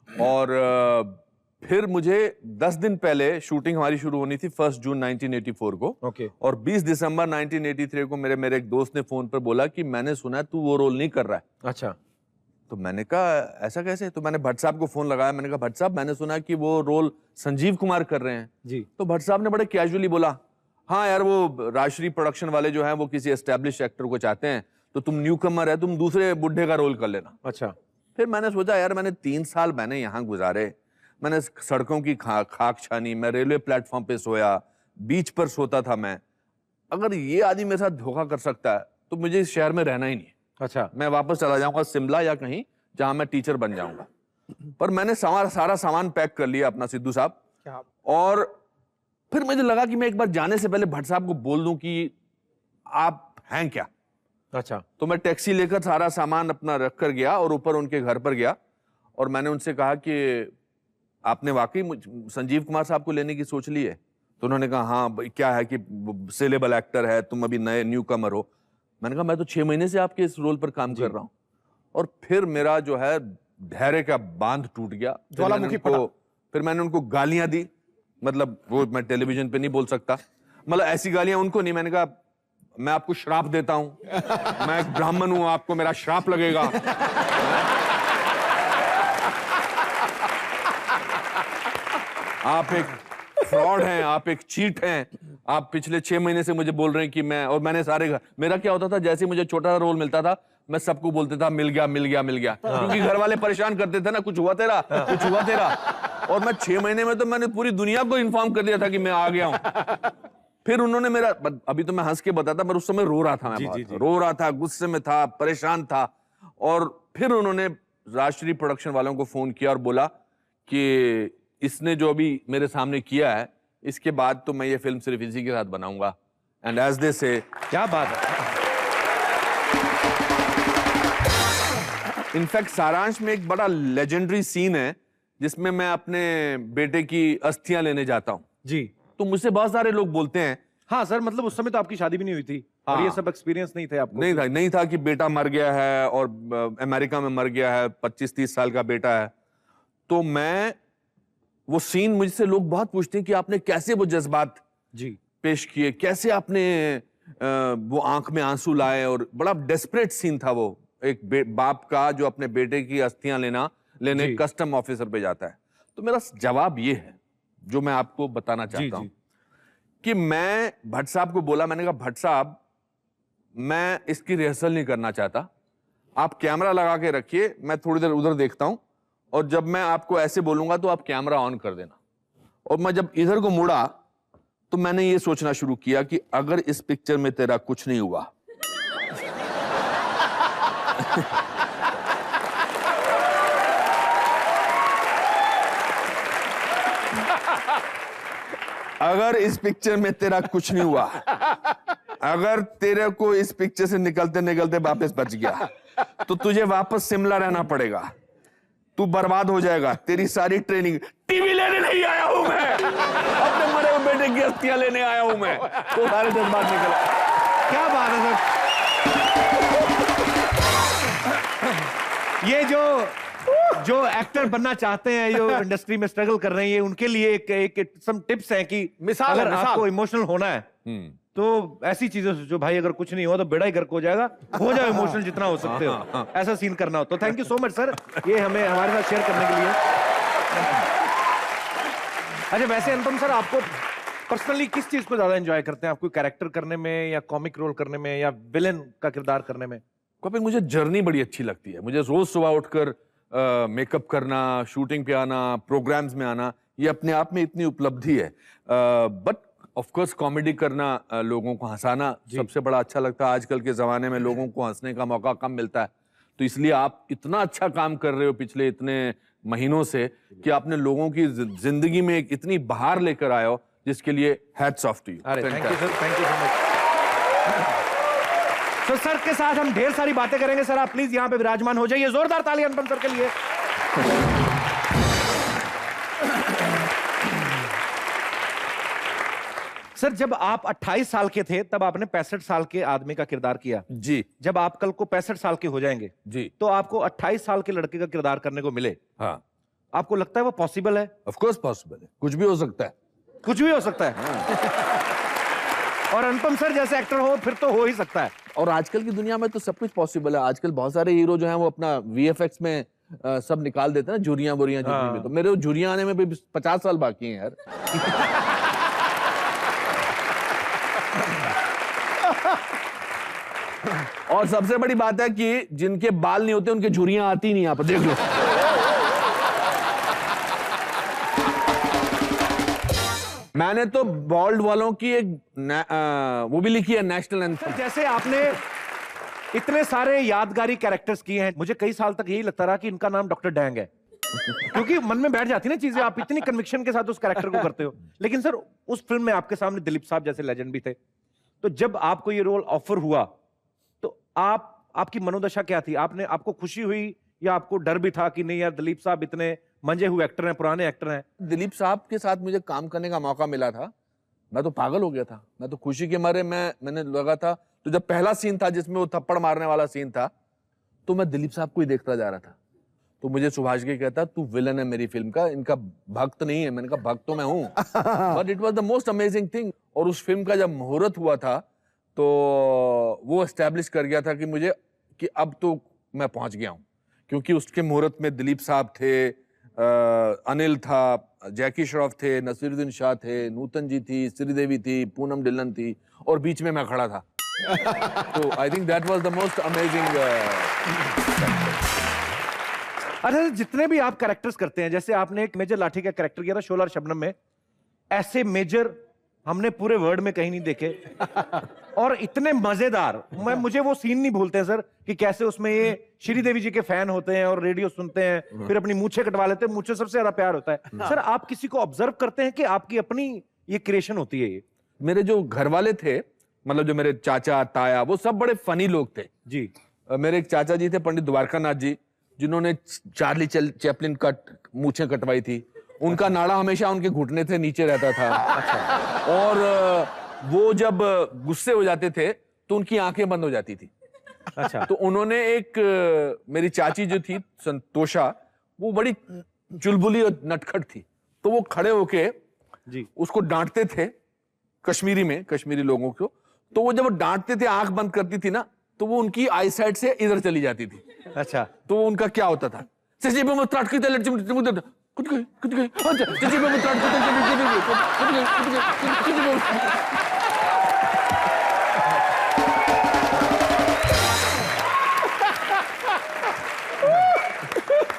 और फिर मुझे 10 दिन पहले शूटिंग हमारी शुरू होनी थी 1 जून 1984 को। ओके। और 20 दिसंबर 1983 को मेरे एक दोस्त ने फोन पर बोला कि मैंने सुना है तू वो रोल नहीं कर रहा है। अच्छा। तो मैंने कहा ऐसा कैसे? तो मैंने भट्ट साहब को फोन लगाया, मैंने कहा भट्ट साहब मैंने सुना कि वो रोल संजीव कुमार कर रहे हैं। जी। तो भट्ट साहब ने बड़े कैजुअली बोला, हाँ यार वो राजश्री प्रोडक्शन वाले जो हैं वो किसी एस्टेब्लिश एक्टर को चाहते हैं, तो तुम न्यू कमर है, तुम दूसरे बुढ़े का रोल कर लेना। अच्छा। फिर मैंने सोचा यार मैंने 3 साल मैंने यहाँ गुजारे, मैंने सड़कों की खाक छानी, मैं रेलवे प्लेटफॉर्म पे सोया, बीच पर सोता था मैं। अगर ये आदमी मेरे साथ धोखा कर सकता है तो मुझे इस शहर में रहना ही नहीं। अच्छा। मैं वापस चला जाऊंगा शिमला या कहीं जहां मैं टीचर बन जाऊंगा। पर मैंने सारा सामान पैक कर लिया अपना, सिद्धू साहब। और फिर मुझे लगा कि मैं एक बार जाने से पहले भट्ट साहब को बोल दूं कि आप हैं क्या। अच्छा। तो मैं टैक्सी लेकर सारा सामान अपना रख कर गया और ऊपर उनके घर पर गया, और मैंने उनसे कहा कि आपने वाकई संजीव कुमार साहब को लेने की सोच ली है? तो उन्होंने कहा हाँ, क्या है कि सेलेबल एक्टर है, तुम अभी नए न्यू कमर हो। मैंने कहा मैं तो 6 महीने से आपके इस रोल पर काम कर रहा हूं। और फिर मेरा जो है धैर्य का बांध टूट गया। फिर मैंने उनको गालियां दी, मतलब वो मैं टेलीविजन पे नहीं बोल सकता, मतलब ऐसी गालियां उनको नहीं। मैंने कहा मैं आपको श्राप देता हूं, मैं एक ब्राह्मण हूं, आपको मेरा श्राप लगेगा। आप एक फ्रॉड हैं, आप एक चीट हैं, आप पिछले 6 महीने से मुझे बोल रहे हैं कि मैं, और मैंने सारे घर, मेरा क्या होता था जैसे मुझे छोटा रोल मिलता था मैं सबको बोलता था मिल गया मिल गया मिल गया, क्योंकि घर वाले परेशान करते थे ना, कुछ हुआ तेरा, कुछ हुआ तेरा। और मैं 6 महीने में तो मैंने पूरी दुनिया को इन्फॉर्म कर दिया था कि मैं आ गया हूं। फिर उन्होंने मेरा, अभी तो मैं हंस के बताता, पर उस समय रो रहा था मैं, बहुत रो रहा था, गुस्से में था, परेशान था। और फिर उन्होंने राजश्री प्रोडक्शन वालों को फोन किया और बोला कि इसने जो अभी मेरे सामने किया है, इसके बाद तो मैं ये फिल्म सिर्फ इसी के साथ बनाऊंगा। एंड एज दे से, क्या बात है। इनफैक्ट सारांश में एक बड़ा लेजेंडरी सीन है जिसमें मैं अपने बेटे की अस्थियां लेने जाता हूं। जी। तो मुझसे बहुत सारे लोग बोलते हैं, हाँ सर, मतलब उस समय तो आपकी शादी भी नहीं हुई थी और ये सब एक्सपीरियंस नहीं थे आपको? नहीं था कि बेटा मर गया है और अमेरिका में मर गया है, 25-30 साल का बेटा है। तो मैं वो सीन, मुझसे लोग बहुत पूछते हैं कि आपने कैसे वो जज्बात जी पेश किए, कैसे आपने वो आंख में आंसू लाए, और बड़ा डेस्परेट सीन था वो, एक बाप का जो अपने बेटे की अस्थियां लेने कस्टम ऑफिसर पे जाता है। तो मेरा जवाब ये है जो मैं आपको बताना चाहता हूं कि मैं भट्ट साहब को बोला, मैंने कहा भट्ट साहब मैं इसकी रिहर्सल नहीं करना चाहता, आप कैमरा लगा के रखिए, मैं थोड़ी देर उधर देखता हूं, और जब मैं आपको ऐसे बोलूंगा तो आप कैमरा ऑन कर देना। और मैं जब इधर को मुड़ा तो मैंने ये सोचना शुरू किया कि अगर इस पिक्चर में तेरा कुछ नहीं हुआ अगर इस पिक्चर में तेरा कुछ नहीं हुआ, अगर तेरे को इस पिक्चर से निकलते निकलते वापस बच गया तो तुझे वापस शिमला रहना पड़ेगा, तू बर्बाद हो जाएगा, तेरी सारी ट्रेनिंग। टीवी लेने नहीं आया हूं मैं, अपने मरे हुए बेटे की अस्थियां लेने आया हूं मैं। तो सारे जज्बात निकला। क्या बात है सर। ये जो एक्टर बनना चाहते हैं, जो इंडस्ट्री में स्ट्रगल कर रहे हैं, ये उनके लिए एक सम टिप्स हैं कि मिसाल अगर आपको इमोशनल होना है तो ऐसी चीजें सोचो भाई, अगर कुछ नहीं हुआ तो बेड़ा ही गर्क हो जाएगा, हो जाओ इमोशनल जितना हो सकते हो, ऐसा सीन करना हो तो। Thank you so much sir, ये हमें हमारे साथ शेयर करने के लिए। अच्छा वैसे अनुपम सर, आपको पर्सनली किस चीज को ज्यादा एंजॉय करते हैं? आप कोई कैरेक्टर करने में या कॉमिक रोल करने में या विलेन का किरदार करने में? कपिल, मुझे जर्नी बड़ी अच्छी लगती है। मुझे रोज सुबह उठकर मेकअप करना, शूटिंग पे आना, प्रोग्राम्स में आना, ये अपने आप में इतनी उपलब्धि है। बट ऑफ कोर्स कॉमेडी करना, लोगों को हंसाना सबसे बड़ा अच्छा लगता है। आजकल के जमाने में लोगों को हंसने का मौका कम मिलता है, तो इसलिए आप इतना अच्छा काम कर रहे हो पिछले इतने महीनों से कि आपने लोगों की जिंदगी में एक इतनी बहार लेकर आए हो, जिसके लिए हैट्स ऑफ टू यू। अरे thank you sir, thank you so much. तो सर के साथ हम ढेर सारी बातें करेंगे। सर आप प्लीज यहाँ पे विराजमान हो जाइए। जोरदार ताली अनुपम सर के लिए। सर जब आप 28 साल के थे तब आपने 65 साल के आदमी का किरदार किया जी। जब आप कल को 65 साल के हो जाएंगे जी, तो आपको 28 साल के लड़के का किरदार करने को मिले, हाँ, आपको लगता है वो पॉसिबल है? ऑफ कोर्स पॉसिबल है, कुछ भी हो सकता है। कुछ भी हो सकता है। और अनुपम सर जैसे एक्टर हो फिर तो हो ही सकता है। और आजकल की दुनिया में तो सब कुछ पॉसिबल है। आजकल बहुत सारे हीरो जो हैं वो अपना VFX में सब निकाल देते हैं ना, झुर्रियां बुरियां जितनी भी। तो मेरे झुर्रियां आने में भी 50 साल बाकी हैं यार। और सबसे बड़ी बात है कि जिनके बाल नहीं होते उनके झुर्रियां आती नहीं, यहाँ पर देख लो। मैंने तो बॉल्ड वालों की एक वो भी लिखी है, नेशनल एंथम। जैसे आपने इतने सारे यादगारी कैरेक्टर्स किए हैं, मुझे कई साल तक यही लगता रहा कि इनका नाम डॉक्टर डैंग है, क्योंकि मन में बैठ जाती ना चीजें, आप इतनी कन्विक्शन के साथ उस कैरेक्टर को करते हो। लेकिन सर उस फिल्म में आपके सामने दिलीप साहब जैसे लेजेंड भी थे, तो जब आपको ये रोल ऑफर हुआ तो आपकी मनोदशा क्या थी? आपको खुशी हुई या आपको डर भी था कि नहीं यार दिलीप साहब इतने मंजे हुए एक्टर हैं, पुराने एक्टर हैं? दिलीप साहब के साथ मुझे काम करने का मौका मिला था, मैं तो पागल हो गया था। मैं तो खुशी के मारे मैंने लगा था, तो जब पहला सीन था जिसमें वो थप्पड़ मारने वाला सीन था, तो मैं दिलीप साहब को ही देखता जा रहा था। तो मुझे सुभाष जी कहता, तू विलन है मेरी फिल्म का, इनका भक्त नहीं है। मैंने कहा भक्त तो मैं हूं, but it was the most amazing thing. और उस फिल्म का जब मुहूर्त हुआ था तो वो एस्टैब्लिश कर गया था कि मुझे कि अब तो मैं पहुंच गया हूं, क्योंकि उसके मुहूर्त में दिलीप साहब थे, अनिल था, जैकी श्रॉफ थे, नसीरुद्दीन शाह थे, नूतन जी थी, श्रीदेवी थी, पूनम ढिल्लन थी, और बीच में मैं खड़ा था। तो I think that was the most amazing. अच्छा जितने भी आप कैरेक्टर्स करते हैं, जैसे आपने एक मेजर लाठी का कैरेक्टर किया था शोला और शबनम में, ऐसे मेजर हमने पूरे वर्ल्ड में कहीं नहीं देखे। और इतने मजेदार, मुझे वो सीन नहीं भूलते हैं सर कि कैसे उसमें ये श्रीदेवी जी के फैन होते हैं और रेडियो सुनते हैं, फिर अपनी मूछें कटवा लेते हैं। मूछें सबसे ज्यादा प्यार होता है। सर आप किसी को ऑब्जर्व करते हैं कि आपकी अपनी ये क्रिएशन होती है? ये मेरे जो घर वाले थे, मतलब जो मेरे चाचा ताया, वो सब बड़े फनी लोग थे जी। मेरे एक चाचा जी थे पंडित द्वारकानाथ जी, जिन्होंने चार्ली चैपलिन का मूछें कटवाई थी। उनका नाड़ा हमेशा उनके घुटने से नीचे रहता था। अच्छा। और वो जब गुस्से हो जाते थे तो उनकी आंखें बंद हो जाती थी। अच्छा। तो उन्होंने एक मेरी चाची जो थी संतोषा, वो बड़ी चुलबुली और नटखट थी, तो वो खड़े होके जी उसको डांटते थे कश्मीरी में, कश्मीरी लोगों को। तो वो जब डांटते थे, आंख बंद करती थी ना, तो वो उनकी आई साइड से इधर चली जाती थी। अच्छा। तो उनका क्या होता था, कुछ गई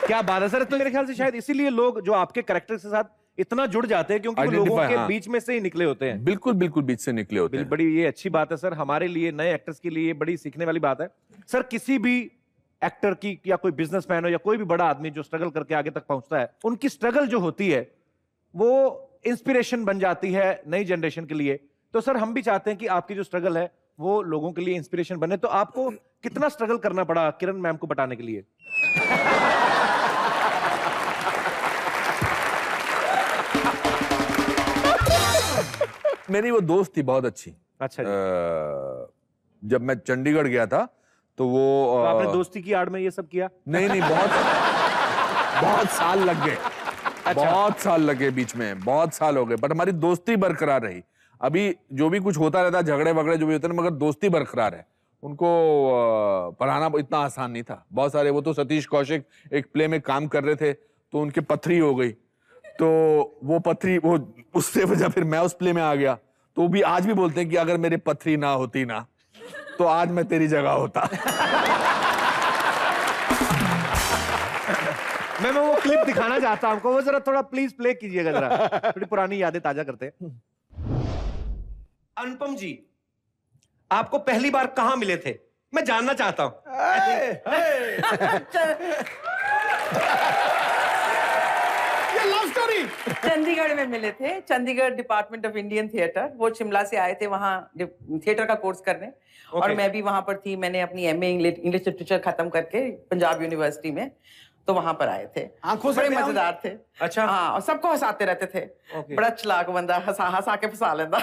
क्या बात है सर। तो मेरे ख्याल से शायद इसीलिए लोग जो आपके कैरेक्टर के साथ इतना जुड़ जाते हैं, क्योंकि वो लोगों के बीच में से ही निकले होते हैं। बिल्कुल बिल्कुल बीच से निकले होते हैं। बड़ी ये अच्छी बात है सर, हमारे लिए नए एक्टर्स के लिए बड़ी सीखने वाली बात है सर। किसी भी एक्टर की या कोई बिजनेसमैन हो या कोई भी बड़ा आदमी जो स्ट्रगल करके आगे तक पहुंचता है, उनकी स्ट्रगल जो होती है वो इंस्पिरेशन बन जाती है नई जनरेशन के लिए। तो सर हम भी चाहते हैं कि आपकी जो स्ट्रगल है वो लोगों के लिए इंस्पिरेशन बने। तो आपको कितना स्ट्रगल करना पड़ा किरण मैम को बताने के लिए? मेरी वो दोस्त थी बहुत अच्छी। अच्छा जी। जब मैं चंडीगढ़ गया था तो वो तो आपने दोस्ती की आड़ में ये सब किया? नहीं बहुत साल लग गए। अच्छा। बहुत साल लगे बीच में, बहुत साल हो गए, बट हमारी दोस्ती बरकरार रही। अभी जो भी कुछ होता रहता है, झगड़े वगड़े जो भी होते हैं, मगर दोस्ती बरकरार है। उनको पढ़ाना इतना आसान नहीं था। बहुत सारे, वो तो सतीश कौशिक एक प्ले में काम कर रहे थे तो उनकी पथरी हो गई, तो वो पथरी, वो उससे वजह फिर मैं उस प्ले में आ गया। तो भी आज भी बोलते हैं कि अगर मेरी पथरी ना होती ना तो आज मैं तेरी जगह होता। मैं वो क्लिप दिखाना चाहता हूं आपको, वो जरा थोड़ा प्लीज प्ले कीजिएगा, जरा थोड़ी पुरानी यादें ताजा करते हैं। अनुपम जी, आपको पहली बार कहां मिले थे, मैं जानना चाहता हूं। ये लव स्टोरी। चंडीगढ़ में मिले थे, Chandigarh department of Indian theatre. वो शिमला से आए थे वहाँ थिएटर का कोर्स करने, और मैं भी वहाँ पर थी। मैंने अपनी MA इंग्लिश लिटरेचर खत्म करके पंजाब यूनिवर्सिटी में, तो वहाँ पर आए थे। आंखों से बड़े मजेदार थे। अच्छा। हाँ, और सबको हंसाते रहते थे। बड़ा चलाक बंदा, हंसा हंसा के फंसा लेता।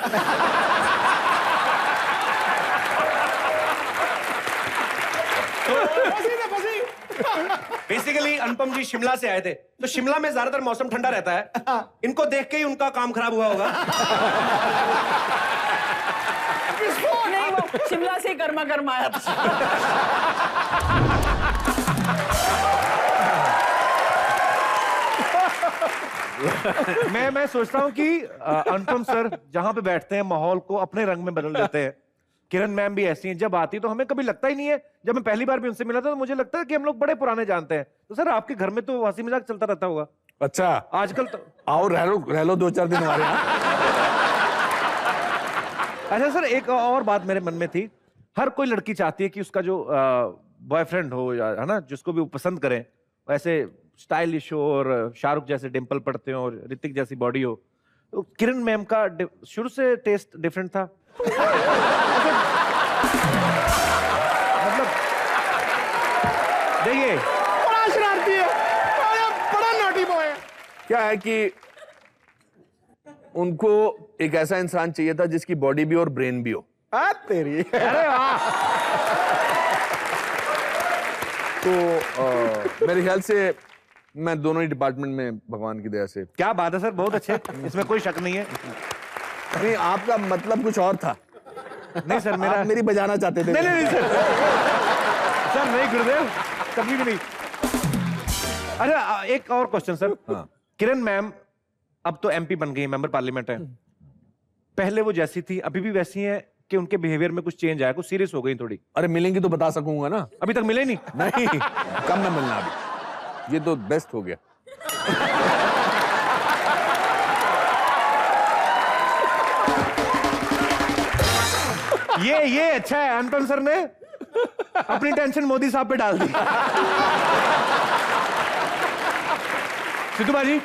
बेसिकली अनुपम जी शिमला से आए थे, तो शिमला में ज्यादातर मौसम ठंडा रहता है, इनको देख के ही उनका काम खराब हुआ होगा। नहीं, वो शिमला से गर्मा गर्म आया था। मैं सोचता हूँ कि अनुपम सर जहां पे बैठते हैं माहौल को अपने रंग में बदल देते हैं। किरण मैम भी ऐसी हैं, जब आती तो हमें कभी लगता ही नहीं है। जब मैं पहली बार भी उनसे मिला था तो मुझे लगता है कि हम लोग बड़े पुराने जानते हैं। तो सर आपके घर में तो हंसी मजाक चलता रहता होगा अच्छा, आजकल तो। आओ रह लो 2-4 दिन हमारे यहाँ। अच्छा सर, एक और बात मेरे मन में थी। हर कोई लड़की चाहती है कि उसका जो बॉयफ्रेंड हो, या है ना, जिसको भी वो पसंद करें, वैसे स्टाइलिश हो और शाहरुख जैसे डिंपल पड़ते हो और ऋतिक जैसी बॉडी हो। तो किरण मैम का शुरू से टेस्ट डिफरेंट था। मतलब देखिए, बड़ा शरारती है, बड़ा नॉटी बॉय है। क्या है कि उनको एक ऐसा इंसान चाहिए था जिसकी बॉडी भी और ब्रेन भी हो। तेरी। अरे वाह। तो मेरे ख्याल से मैं दोनों ही डिपार्टमेंट में भगवान की दया से। क्या बात है सर, बहुत अच्छे, इसमें कोई शक नहीं है। नहीं, आपका मतलब कुछ और था। नहीं सर, मेरा आप मेरी बजाना चाहते थे। नहीं सर, सर नहीं गुरुदेव, कभी भी नहीं। अच्छा, एक और क्वेश्चन सर। हाँ। किरण मैम अब तो MP बन गई, मेंबर पार्लियामेंट है। पहले वो जैसी थी अभी भी वैसी है कि उनके बिहेवियर में कुछ चेंज आया, कुछ सीरियस हो गई थोड़ी? अरे मिलेंगी तो बता सकूंगा ना। अभी तक मिले नहीं? नहीं, कम ना मिलना अभी, ये तो बेस्ट हो गया। ये अच्छा है, अनुपम सर ने अपनी टेंशन मोदी साहब पे डाल दी। सिद्धू भाजी,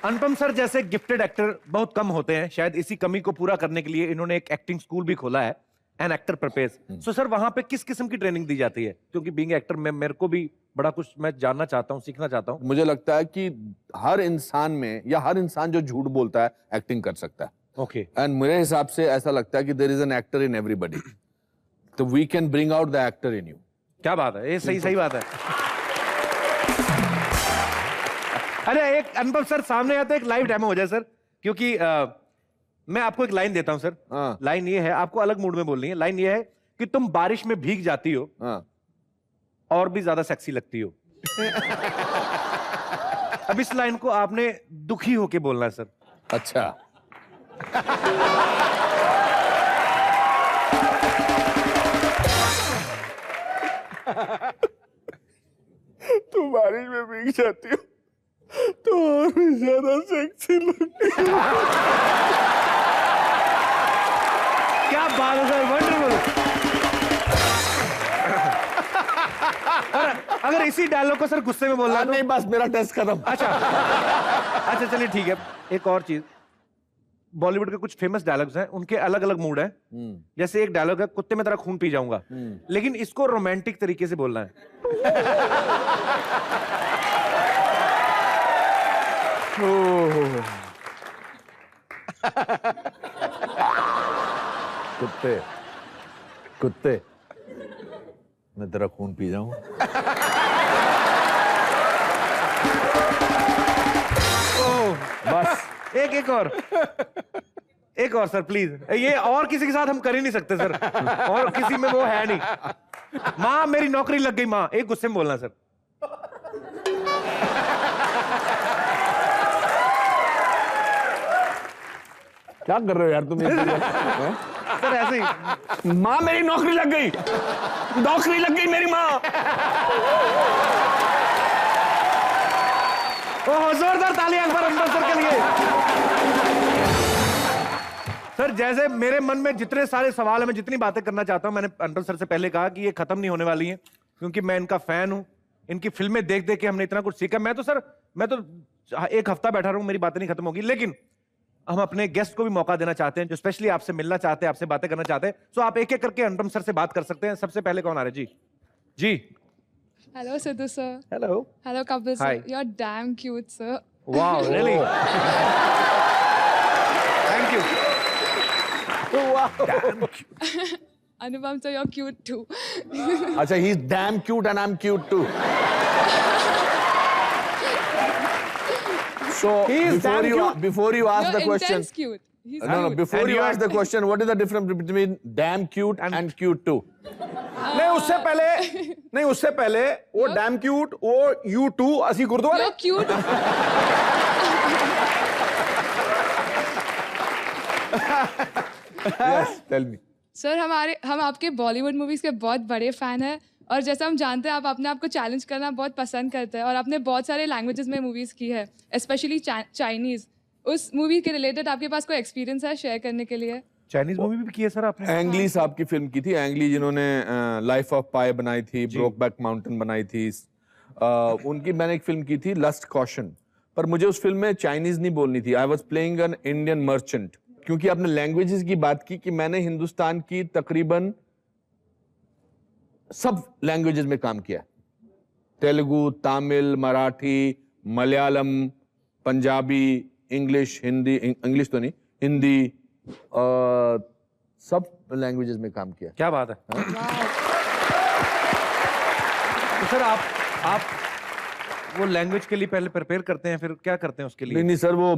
अनुपम सर जैसे गिफ्टेड एक्टर बहुत कम होते हैं। शायद इसी कमी को पूरा करने के लिए इन्होंने एक एक्टिंग स्कूल भी खोला है, एन एक्टर परपेज। सो सर, वहां पे किस किस्म की ट्रेनिंग दी जाती है? क्योंकि बीइंग एक्टर में मेरे को भी बड़ा कुछ मैं जानना चाहता हूँ, सीखना चाहता हूँ। मुझे लगता है कि हर इंसान में, या हर इंसान जो झूठ बोलता है, एक्टिंग कर सकता है। ओके। एंड मेरे हिसाब से ऐसा लगता है कि there is an actor in everybody, तो we can bring out the actor in you. क्या बात है, ये सही बात है। अरे एक अनुपम सर सामने आते, एक लाइव डेमो हो जाए सर, क्योंकि मैं आपको एक लाइन देता हूं सर। हाँ। लाइन ये है, आपको अलग मूड में बोलनी है। लाइन ये है कि तुम बारिश में भीग जाती हो हाँ। और भी ज्यादा सेक्सी लगती हो। अब इस लाइन को आपने दुखी होके बोलना है सर। अच्छा। तुम बारिश में भीग जाती हो तो और भी ज्यादा सेक्सी लगती हो। क्या बात है सर, वंडरफुल। अगर इसी डायलॉग को सर गुस्से में बोलना है तो? नहीं, बस मेरा टेस्ट खत्म। अच्छा चलिए ठीक है। एक और चीज, बॉलीवुड के कुछ फेमस डायलॉग्स हैं, उनके अलग अलग मूड हैं। जैसे एक डायलॉग है, कुत्ते में तेरा खून पी जाऊंगा, लेकिन इसको रोमांटिक तरीके से बोलना है। कुत्ते कुत्ते मैं तेरा खून पी जाऊं। बस एक और। एक और सर प्लीज, ये और किसी के साथ हम कर ही नहीं सकते सर, और किसी में वो है नहीं। माँ मेरी नौकरी लग गई माँ, एक गुस्से में बोलना सर। क्या कर रहे हो यार तुम? सर ऐसे ही, माँ मेरी नौकरी लग गई, नौकरी लग गई मेरी माँ। ओह जोरदार तालियां अकबर अंबर सर के लिए। सर जैसे मेरे मन में जितने सारे सवाल हैं, मैं जितनी बातें करना चाहता हूं, मैंने अंडर सर से पहले कहा कि ये खत्म नहीं होने वाली हैं, क्योंकि मैं इनका फैन हूं। इनकी फिल्में देख देख के हमने इतना कुछ सीखा। मैं तो एक हफ्ता बैठा रहूं, मेरी बातें नहीं खत्म होगी। लेकिन हम अपने गेस्ट को भी मौका देना चाहते हैं, जो स्पेशली आपसे मिलना चाहते हैं, आपसे बातें करना चाहते हैं। सो आप एक एक करके अनुपम सर से बात कर सकते हैं। सबसे पहले कौन आ रहे हैं? जी जी। Hello, Sidhu sir. Hello. Hello, Kapil sir. Hi. You're damn cute, sir. Wow really, thank you. Anupam sir, you're cute too. अच्छा, he's damn cute and I'm cute too. So before you ask You're the question, intense cute. He's no, cute. before And you you ask the question, what is the difference between damn cute and cute too? नहीं उससे पहले वो dam cute, वो you to असी गुरुद्वारे। You're cute. Yes, tell me. Sir हम आपके Bollywood movies के बहुत बड़े फैन हैं, और जैसा हम जानते हैं आप अपने आप को चैलेंज करना बहुत पसंद करते हैं, और आपने बहुत सारे लैंग्वेजेस में मूवीज की है, स्पेशली चाइनीज। उस मूवी के रिलेटेड आपके पास कोई एक्सपीरियंस है शेयर करने के लिए? चाइनीज मूवी भी की है सर आपने? एंगली साहब की फिल्म की थी, एंगली जिन्होंने लाइफ ऑफ पाई बनाई थी, ब्रोकबैक माउंटेन बनाई थी, उनकी मैंने एक फिल्म की थी लस्ट कॉशन। पर मुझे उस फिल्म में चाइनीज नहीं बोलनी थी। I was playing an Indian merchant. क्योंकि आपने लैंग्वेजेस की बात की, कि मैंने हिंदुस्तान की तकरीबन सब लैंग्वेजेस में काम किया। तेलुगु, तमिल, मराठी, मलयालम, पंजाबी, इंग्लिश, हिंदी, इंग्लिश तो नहीं, हिंदी, सब लैंग्वेजेस में काम किया। क्या बात है। तो सर आप वो लैंग्वेज के लिए पहले प्रिपेयर करते हैं, फिर क्या करते हैं उसके लिए? नहीं सर, वो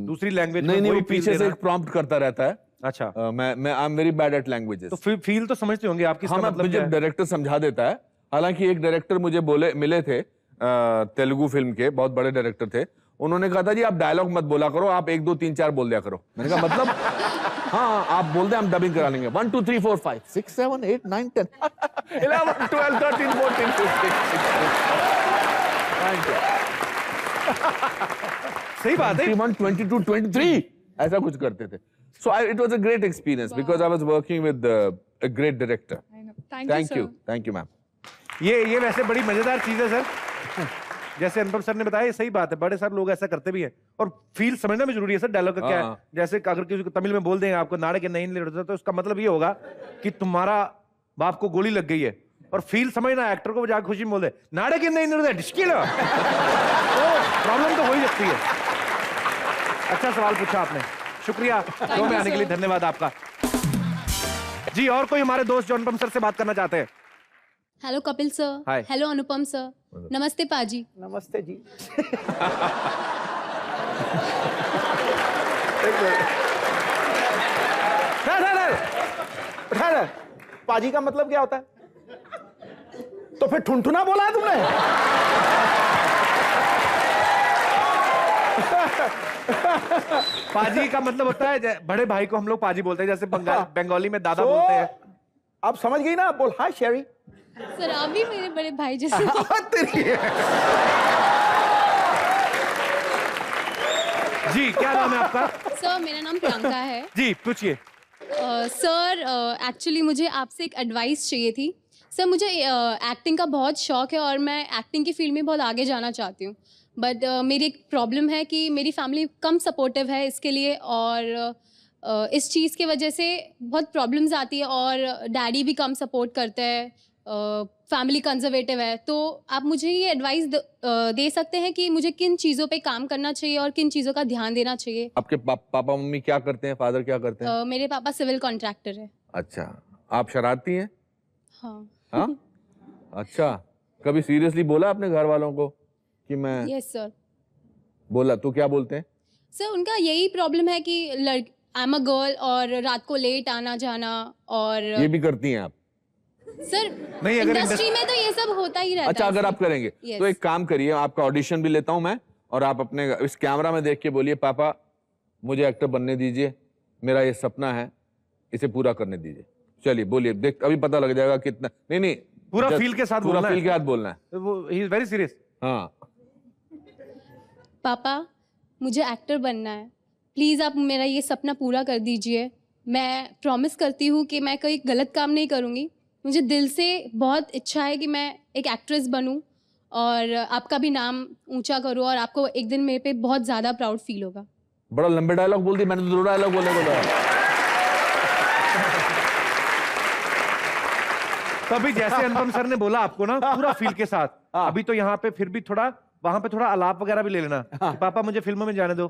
दूसरी लैंग्वेज नहीं, वो पीछे से एक प्रॉम्प्ट करता रहता है। अच्छा। मैं I am very bad at languages. तो फील तो समझते होंगे आप, किसका मतलब मुझे क्या है? डायरेक्टर समझा देता है। हालांकि एक डायरेक्टर मुझे मिले थे तेलुगु फिल्म के, बहुत बड़े डायरेक्टर थे। उन्होंने कहा था जी आप डायलॉग मत बोला करो, आप 1 2 3 4 बोल दिया करो। मैंने कहा मतलब? हाँ आप बोल दे, हम डबिंग करा लेंगे। 1 2 3 4 5 6 7 8 9 10 11 12 13 14 15 सही बात है। 21 22 23 ऐसा कुछ करते थे। So it was a great experience because I was working with a great director. I know. Thank you, sir. Thank you, ma'am. ये वैसे बड़ी मजेदार चीज है सर। जैसे अनुपम सर ने बताया, ये सही बात है, बड़े सारे लोग ऐसा करते भी हैं। और फील समझना भी जरूरी है सर, डायलॉग का क्या है। जैसे अगर किसी को तमिल में बोल देंगे आपको नाड़े के नहीं ले, तो उसका मतलब ये होगा कि तुम्हारा बाप को गोली लग गई है। और फील समझना, एक्टर को जाकर खुशी में बोल दे नाड़े के नहीं डिस्किल, तो प्रॉब्लम तो हो ही सकती है। अच्छा सवाल पूछा आपने, शुक्रिया शो में आने के लिए, धन्यवाद आपका। जी और कोई हमारे दोस्त जो अनुपम सर से बात करना चाहते हैं? Hello Kapil sir. Hi. Hello Anupam sir. नमस्ते पाजी। नमस्ते जी। पाजी का मतलब क्या होता है? तो फिर ठुनठुना बोला है तुमने? पाजी का मतलब होता है बड़े भाई को हम लोग पाजी बोलते हैं, जैसे बंगाली में दादा बोलते हैं। आप समझ गई ना? बोल हाय शेरी। सर आप भी मेरे बड़े भाई जैसे। जी क्या नाम है आपका? सर मेरा नाम प्रियंका है। जी पूछिए। सर एक्चुअली मुझे आपसे एक एडवाइस चाहिए थी। सर मुझे एक्टिंग का बहुत शौक है और मैं एक्टिंग की फील्ड में बहुत आगे जाना चाहती हूँ, बट मेरी एक प्रॉब्लम है कि मेरी फैमिली कम सपोर्टिव है इसके लिए, और इस चीज़ की वजह से बहुत प्रॉब्लम्स आती है, और डैडी भी कम सपोर्ट करते हैं, फैमिली कंजर्वेटिव है। तो आप मुझे ये एडवाइस दे सकते हैं कि मुझे किन चीज़ों पे काम करना चाहिए और किन चीज़ों का ध्यान देना चाहिए? आपके पापा मम्मी क्या करते हैं, फादर क्या करते हैं? मेरे पापा सिविल कॉन्ट्रैक्टर है। अच्छा, आप शरारती हैं? हाँ। हाँ? अच्छा, कभी सीरियसली बोला आपने घर वालों को कि मैं? Yes sir. बोला तो क्या बोलते हैं? सर उनका यही प्रॉब्लम है कि आई एम अ गर्ल और रात को लेट आना जाना और ये भी करती हैं आप? सर नहीं, अगर इंडस्ट्री में तो ये सब होता ही रहता अच्छा, है। अगर आप करेंगे Yes. तो एक काम करिए, आपका ऑडिशन भी लेता हूं मैं, और आप अपने इस कैमरा में देख के बोलिए, पापा मुझे एक्टर बनने दीजिए, मेरा ये सपना है, इसे पूरा करने दीजिए। चलिए बोलिए, देख अभी पता लग जाएगा कितना। नहीं पूरा just फील के साथ पूरा बोलना फील है। के साथ बोलना है। वो ही इज वेरी सीरियस। हाँ, पापा मुझे एक्टर बनना है, प्लीज़ आप मेरा ये सपना पूरा कर दीजिए। मैं प्रॉमिस करती हूँ कि मैं कोई गलत काम नहीं करूँगी। मुझे दिल से बहुत इच्छा है कि मैं एक एक्ट्रेस बनूँ और आपका भी नाम ऊंचा करूँ और आपको एक दिन मेरे पे बहुत ज़्यादा प्राउड फील होगा। बड़ा लंबे डायलॉग बोल दी, मैंने तो 2 डायलॉग बोले बोला। तो अभी जैसे अनुपम सर ने बोला आपको ना, पूरा फील के साथ, अभी तो यहाँ पे फिर भी थोड़ा, वहां पे थोड़ा आलाप वगैरह भी ले लेना कि पापा मुझे फिल्मों में जाने दो।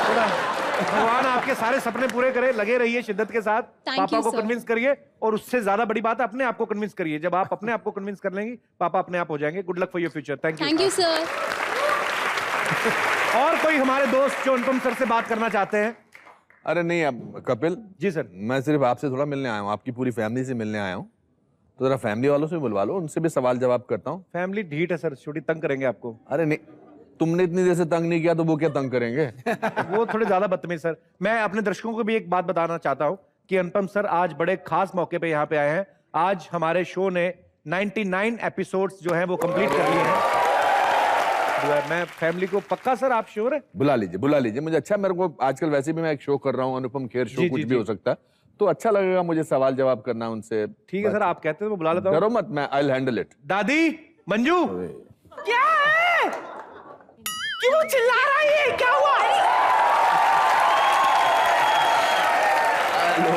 थोड़ा भगवान आपके सारे सपने पूरे करे, लगे रहिए शिद्दत के साथ, Thank पापा you, को sir. कन्विंस करिए, और उससे ज्यादा बड़ी बात है अपने आप को कन्विंस करिए। जब आप अपने आप को कन्विंस कर लेंगी, पापा अपने आप हो जाएंगे। Good luck for your future. Thank you sir. और कोई हमारे दोस्त जो अनुपम सर से बात करना चाहते हैं? अरे नहीं, अब कपिल जी सर। मैं सिर्फ आपसे थोड़ा मिलने आया हूँ, आपकी पूरी फैमिली से मिलने आया हूँ, तो जरा फैमिली वालों से बुलवा लो, उनसे भी सवाल जवाब करता हूँ। फैमिली ढीठ है सर, छोटी तंग करेंगे आपको। अरे नहीं, तुमने इतनी देर से तंग नहीं किया तो वो क्या तंग करेंगे? वो थोड़े ज्यादा बदतमीज सर। मैं अपने दर्शकों को भी एक बात बताना चाहता हूं कि अनुपम सर आज बड़े खास मौके पे यहाँ पे आए हैं। आज हमारे शो ने 99 एपिसोड्स जो हैं वो कंप्लीट कर लिए हैं। मैं फैमिली को पक्का सर, आप श्योर है? बुला लीजिए, मुझे अच्छा, मेरे को आजकल वैसे भी मैं एक शो कर रहा हूँ, अनुपम खेर शो, जी, कुछ जी, भी जी। हो सकता है, तो अच्छा लगेगा मुझे सवाल जवाब करना उनसे। ठीक है सर, आप कहते हैं तो मैं बुला लेता हूँ। डरो मत, मैं आई विल हैंडल इट। दादी, मंजू, क्या है? क्यों चिल्ला रही है? क्या हुआ? Hello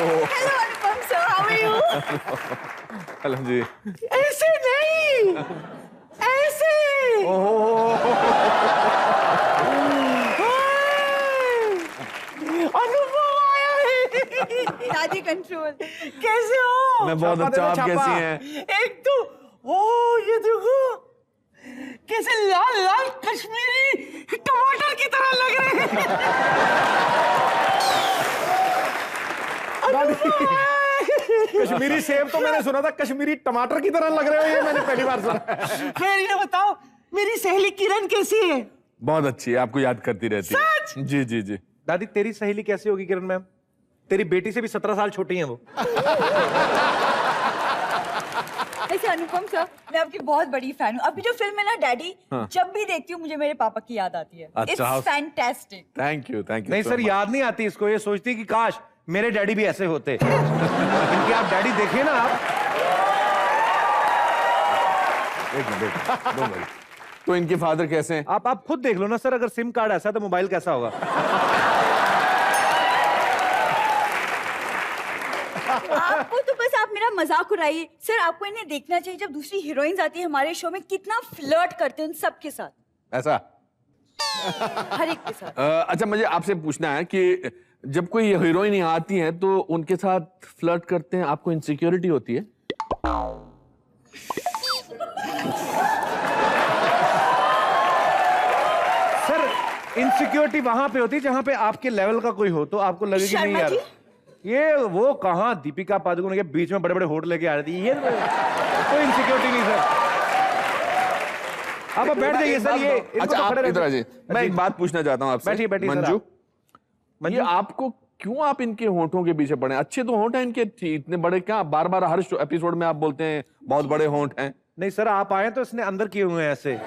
Anupam sir, how are you? Hello जी। ऐसे नहीं, ऐसे। अनुभव आया है। दादी कंट्रोल। कैसे हो? मैं बहुत अच्छा, आप कैसी हैं? एक तो ओ ये देखो कैसे लाल लाल कश्मीरी टमाटर की तरह लग रहे हैं। कश्मीरी सेब तो मैंने सुना था, कश्मीरी टमाटर की तरह लग रहे हो, ये मैंने पहली बार सुना। फिर ये बताओ मेरी सहेली किरण कैसी है? बहुत अच्छी है, आपको याद करती रहती है। सच? जी जी जी। दादी तेरी सहेली कैसी होगी किरण मैम? तेरी बेटी से भी 17 साल छोटी हैं वो। ऐसे अनुपम सर, मैं आपकी बहुत बड़ी फैन हूँ। आपकी जो फिल्म है ना डैडी, जब भी देखती हूँ मुझे मेरे पापा की याद आती है। अच्छा, इट्स फैंटास्टिक। थैंक यू नहीं सर, याद नहीं आती इसको, ये सोचती कि काश मेरे डैडी भी ऐसे होते। इनके आप डैडी देखिए ना आप। एक मिनट, 2 मिनट। तो इनके फादर कैसे हैं? आप खुद देख लो ना सर, अगर सिम कार्ड ऐसा तो मोबाइल कैसा होगा? आपको तो बस आप मेरा मजाक उड़ाइए सर। आपको इन्हें देखना चाहिए, जब दूसरी हीरोइंस आती है हमारे शो में कितना फ्लर्ट करते हैं उन सबके साथ। ऐसा? हर एक के साथ। अच्छा, मुझे आपसे पूछना है कि जब कोई हीरोइन यहाँ आती है तो उनके साथ फ्लर्ट करते हैं, आपको इनसिक्योरिटी होती है? सर इनसिक्योरिटी वहां पे होती है जहां पे आपके लेवल का कोई हो, तो आपको लगेगी नहीं शर्मा यार, जी? ये वो कहाँ दीपिका पादुकोण के बीच में बड़े बड़े होठ लेके आ रही थी, ये कोई इनसिक्योरिटी नहीं सर। आप बैठ जाइए सर, ये इनको अच्छा, तो आप खड़े रहने- इधर आ जाइए। मैं एक बात पूछना चाहता हूँ आपसे। बैठिए, बैठिए सर, मंजू, आप। ये आपको क्यों, आप इनके होठों के पीछे पड़े? अच्छे तो होंठ हैं इनके, इतने बड़े, क्या बार बार हर एपिसोड में आप बोलते हैं बहुत बड़े होंठ हैं? नहीं सर, आप आए तो इसने अंदर किए हुए हैं ऐसे।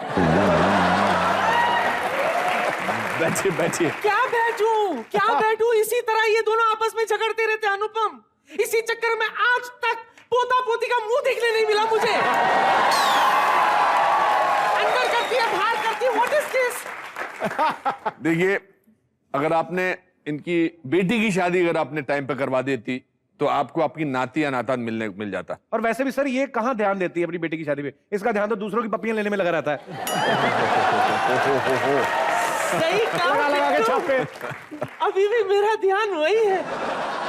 बैठिए बैठिए। क्या बैठूं? इसी तरह ये दोनों आपस में झगड़ते रहते हैं अनुपम। इसी चक्कर में आज तक पोता पोती का मुंह देखने नहीं मिला मुझे। अंदर करती है, बाहर करती है, व्हाट इज दिस? देखिए, अगर आपने इनकी बेटी की शादी अगर आपने टाइम पे करवा देती तो आपको आपकी नाती या नाता मिल जाता। और वैसे भी सर ये कहाँ ध्यान देती है अपनी बेटी की शादी पे? इसका ध्यान तो दूसरों की पप्पियां लेने में लगा रहता है। सही कहा लगा के छापे। अभी भी मेरा ध्यान वही है।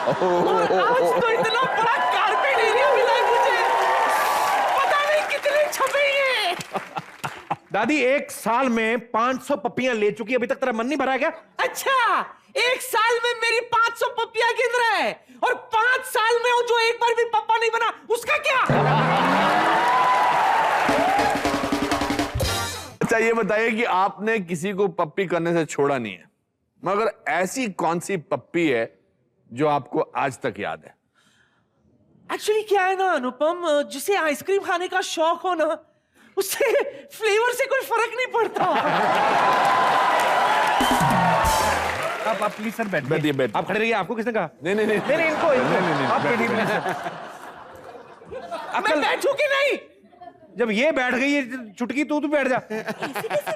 और आज तो इतना बड़ा कारपेट एरिया मिला है मुझे, पता नहीं कितने छपेंगे। दादी 1 साल में 500 पप्पियां ले चुकी, अभी तक तेरा मन नहीं भरा है क्या? अच्छा, 1 साल में मेरी 500 पप्पियां गिन रहा है, और 5 साल में वो जो एक बार भी पप्पा नहीं बना उसका क्या? अच्छा ये बताइए कि आपने किसी को पप्पी करने से छोड़ा नहीं है, मगर ऐसी कौन सी पप्पी है जो आपको आज तक याद है? एक्चुअली क्या है ना अनुपम, जिसे आइसक्रीम खाने का शौक हो ना, उससे फ्लेवर से कोई फर्क नहीं पड़ता। आप प्लीज सर बैठ बैठिए, बैठिए। आप खड़े रहिए, आपको किसने कहा? नहीं नहीं इनको नहीं, आप बैठिए प्लीज। मैं बैठूं कि नहीं? जब ये बैठ गई है चुटकी, तू बैठ जा। ऐसे कैसे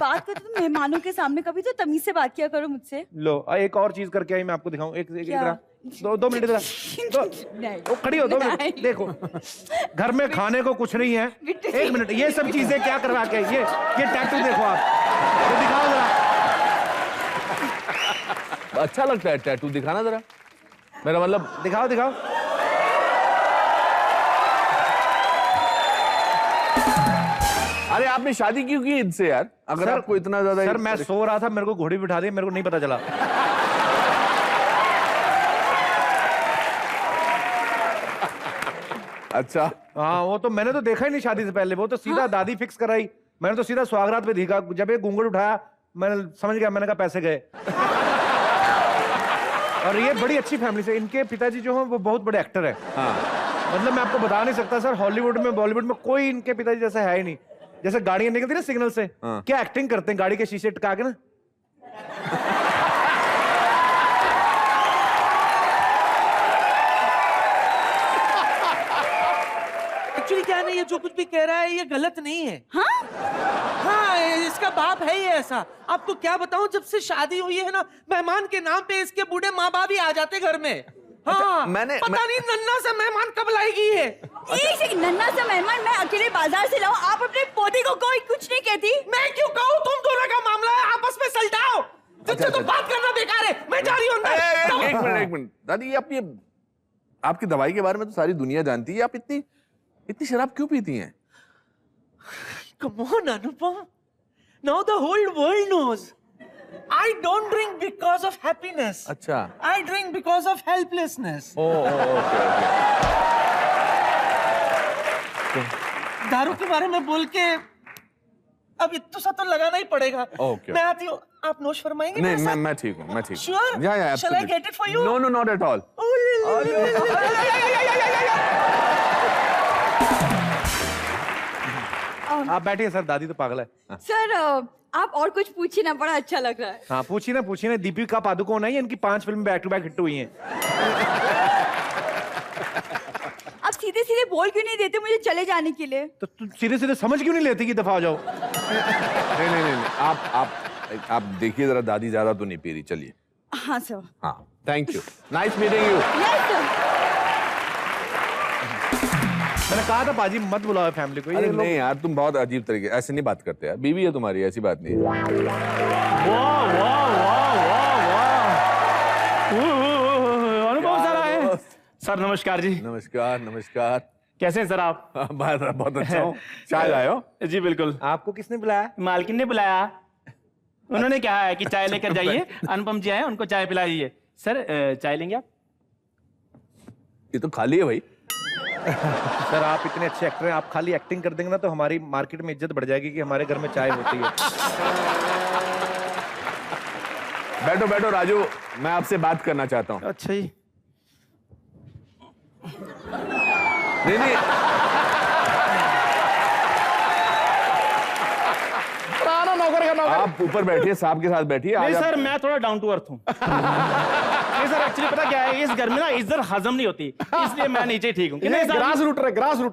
बात करते हो मेहमानों के सामने? कभी तो तमीज से बात किया करो मुझसे। लो एक और चीज करके आई, मैं आपको दिखाऊं। एक क्या? इधर 2 मिनट इधर ओ, खड़ी हो 2 मिनट। देखो घर में खाने को कुछ नहीं है। 1 मिनट, ये सब चीजें क्या करवा के, ये टैटू देखो आप, ये दिखाओ जरा। अच्छा लगता है टैटू, दिखाना जरा। मेरा मतलब दिखाओ दिखाओ। अरे आपने शादी क्यों की इनसे यार, अगर आपको इतना ज्यादा? सर मैं सो रहा था, मेरे को घोड़ी बिठा दी, मेरे को नहीं पता चला। अच्छा हाँ, वो तो मैंने तो देखा ही नहीं शादी से पहले, वो तो सीधा दादी फिक्स कराई। मैंने तो सीधा स्वागरात पे देखा, जब ये घूंघट उठाया मैंने समझ गया, मैंने कहा पैसे गए। और ये बड़ी अच्छी फैमिली से, इनके पिताजी जो हैं वो बहुत बड़े एक्टर हैं। हाँ। मतलब मैं आपको बता नहीं सकता सर, हॉलीवुड में बॉलीवुड में कोई इनके पिताजी जैसा है ही नहीं। जैसे गाड़ियां निकलती ना सिग्नल से, क्या एक्टिंग करते हैं गाड़ी के शीशे टका के ना। एक्चुअली क्या है ना, ये जो कुछ भी कह रहा है ये गलत नहीं है। हाँ, इसका बाप है ही ऐसा। आपको क्या बताऊं, जब से शादी हुई है ना, मेहमान के नाम पे इसके बूढ़े माँ बाप ही आ जाते घर में। हाँ, पता नहीं नन्ना से मेहमान कब लाएगी ये। एक नन्ना सा मेहमान मैं अकेले बाजार से लाऊं, आप अपने पोते को कोई कुछ नहीं कहती? मैं क्यों कहूँ, तुम दोनों का मामला है, आपस में सुलझाओ। तुझसे तो बात करना बेकार है, मैं जा रही हूँ अंदर। एक मिनट दादी, ये अपनी आपकी दवाई के बारे में तो सारी दुनिया जानती है, आप इतनी शराब क्यों पीती हैं? Come on, Anupam. Now the whole world knows. I don't drink because of happiness. अच्छा। I drink because of helplessness. Okay. दारू के बारे में बोल के अब इतना सा तो लगाना ही पड़ेगा। ओके। मैं आती हूँ, आप नोश फरमाएंगे? नहीं, मैं ठीक हूँ, मैं ठीक हूँ। Sure? या Shall I get it for you? No, not at all. आप बैठिए सर, दादी तो पागल है। सर आप और कुछ पूछिए ना, बड़ा अच्छा लग रहा है। हाँ पूछिए ना। दीपिका पादुकोण आई है, इनकी 5 film back to back hit हुई हैं। आप सीधे सीधे बोल क्यों नहीं देते मुझे चले जाने के लिए? तो तू सीधे सीधे समझ क्यों नहीं लेती कि दफा हो जाओ? नहीं, आप देखिए जरा, दादी ज्यादा तो नहीं पी रही, चलिए। हाँ सर। हाँ, thank you, nice meeting you. Yes sir. मैंने कहा था पाजी मत बुलाओ फैमिली को। अरे नहीं यार, तुम बहुत अजीब तरीके, ऐसे नहीं बात करते यार, बीवी है तुम्हारी, ऐसी बात नहीं है। अनुभव सर आए। सर नमस्कार जी। नमस्कार। कैसे हैं सर आप? बहुत अच्छा हूँ। चाय लाए हो? जी बिल्कुल। आपको किसने बुलाया? मालकिन ने बुलाया। उन्होंने कहा है कि चाय लेकर जाइए, अनुपम जी आए, उनको चाय पिलाइए। सर चाय लेंगे आप? ये तो खाली है भाई। सर आप इतने अच्छे एक्टर हैं, आप खाली एक्टिंग कर देंगे ना तो हमारी मार्केट में इज्जत बढ़ जाएगी कि हमारे घर में चाय होती है। बैठो राजू, मैं आपसे बात करना चाहता हूँ। अच्छा जी। नहीं आप ऊपर बैठिए, साहब के साथ बैठिए। नहीं सर, मैं थोड़ा डाउन टू अर्थ हूँ। नहीं सर, एक्चुअली पता क्या है, इस घर में ना इज्जत हजम नहीं होती, इसलिए मैं नीचे ठीक हूँ। ग्रास रूटर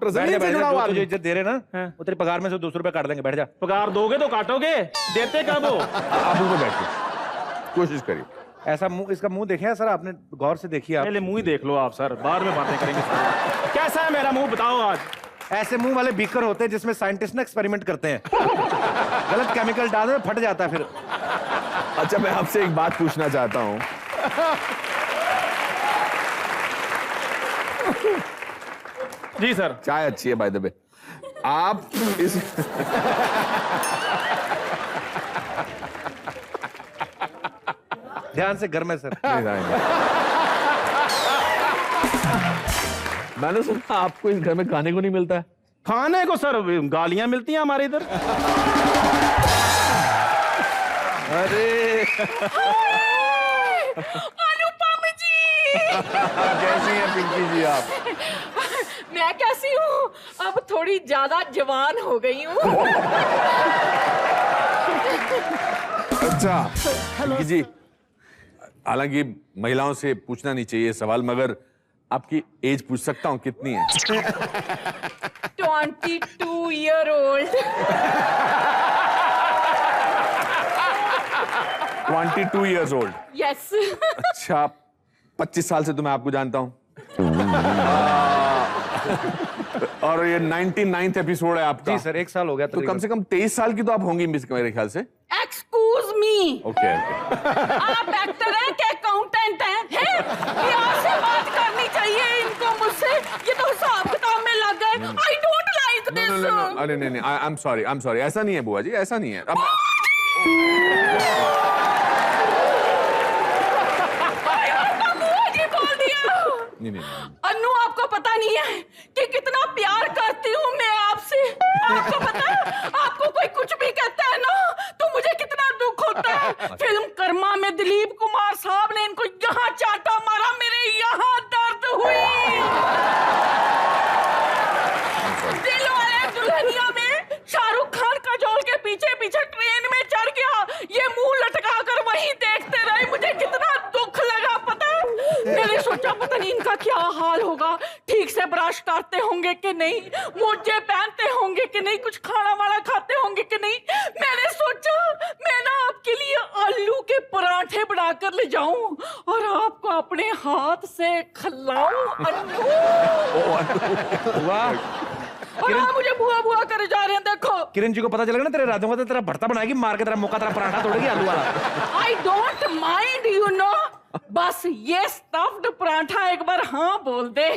जमीन से जुड़ा हुआ जो इज्जत दे रहे ना, वो तेरी पगार में से 200 रुपए काट देंगे। बैठ जा। पगार दोगे तो काटोगे, देते कब हो? आप ऊपर बैठिए, कोशिश करिए। ऐसा मुंह, इसका मुंह देखे सर आपने, गौर से देखिए आप। पहले मुंह ही देख लो आप सर, बाद में बातें करेंगे। कैसा है मेरा मुंह, बताओ आज। ऐसे मुंह वाले बीकर होते हैं जिसमें साइंटिस्ट ना एक्सपेरिमेंट करते हैं, गलत केमिकल डाल दे फट जाता है फिर। अच्छा मैं आपसे एक बात पूछना चाहता हूँ। जी सर। चाय अच्छी है बाय द वे। आप इस ध्यान से घर में सर। मैंने सुना आपको इस घर में खाने को नहीं मिलता है। खाने को सर गालियां मिलती हैं हमारे इधर। अरे अनुपम जी कैसी हैं पिंकी जी आप? मैं कैसी हूँ? अब थोड़ी ज्यादा जवान हो गई हूँ। अच्छा पिंकी जी, हालांकि महिलाओं से पूछना नहीं चाहिए सवाल, मगर आपकी एज पूछ सकता हूँ कितनी है? 22 year old। 22 years old। Yes. अच्छा 25 साल से तो मैं आपको जानता हूँ। और ये 99th एपिसोड है आपका। जी सर, 1 साल हो गया तो कम से कम 23 साल की तो आप होंगी मेरे ख्याल से। एक्सक्यूज मी, ओके आप एक्टर हैं कि अकाउंटेंट हैं? प्यार से बात करनी चाहिए इनको मुझसे। ये तो हिसाब किताब में लग गए। I don't like this. अरे नहीं, आई एम सॉरी, ऐसा नहीं है बुआ जी, ऐसा नहीं है। नहीं। अन्नू, आपको पता नहीं है कि कितना प्यार करती हूँ मैं आपसे। आपको पता है, आपको कोई कुछ भी कहता है ना तो मुझे कितना दुख होता है। फिल्म कर्मा में दिलीप कुमार साहब ने इनको यहाँ चाटा मारा, मेरे यहाँ दर्द हुई। दिलवाले दुल्हनिया में शाहरुख खान काजोल के पीछे पीछे ट्रेन में चढ़ गया, ये मुंह लटका कर वहीं देखते रहे। मुझे कितना दुख लगा पता है। मैंने सोचा पता नहीं इनका क्या हाल होगा, ठीक से ब्रश करते होंगे कि नहीं, मोजे पहनते होंगे कि नहीं, कुछ खाना वाला खाते होंगे कि नहीं। मैंने सोचा मैं ना आपके लिए आलू के पराठे बनाकर ले जाऊं और आपको अपने हाथ से खिलाऊं। और आप मुझे बुआ बुआ करे जा रहे हैं। देखो किरण जी को पता चलेगा ना तेरे रातों का, तो तेरा भरता बनाएगी, मार के तेरा मौका, तेरा पराठा तोड़ेगी आलू वाला। I don't mind you know, बस ये स्टफ्ड पराठा एक बार हाँ बोल दे।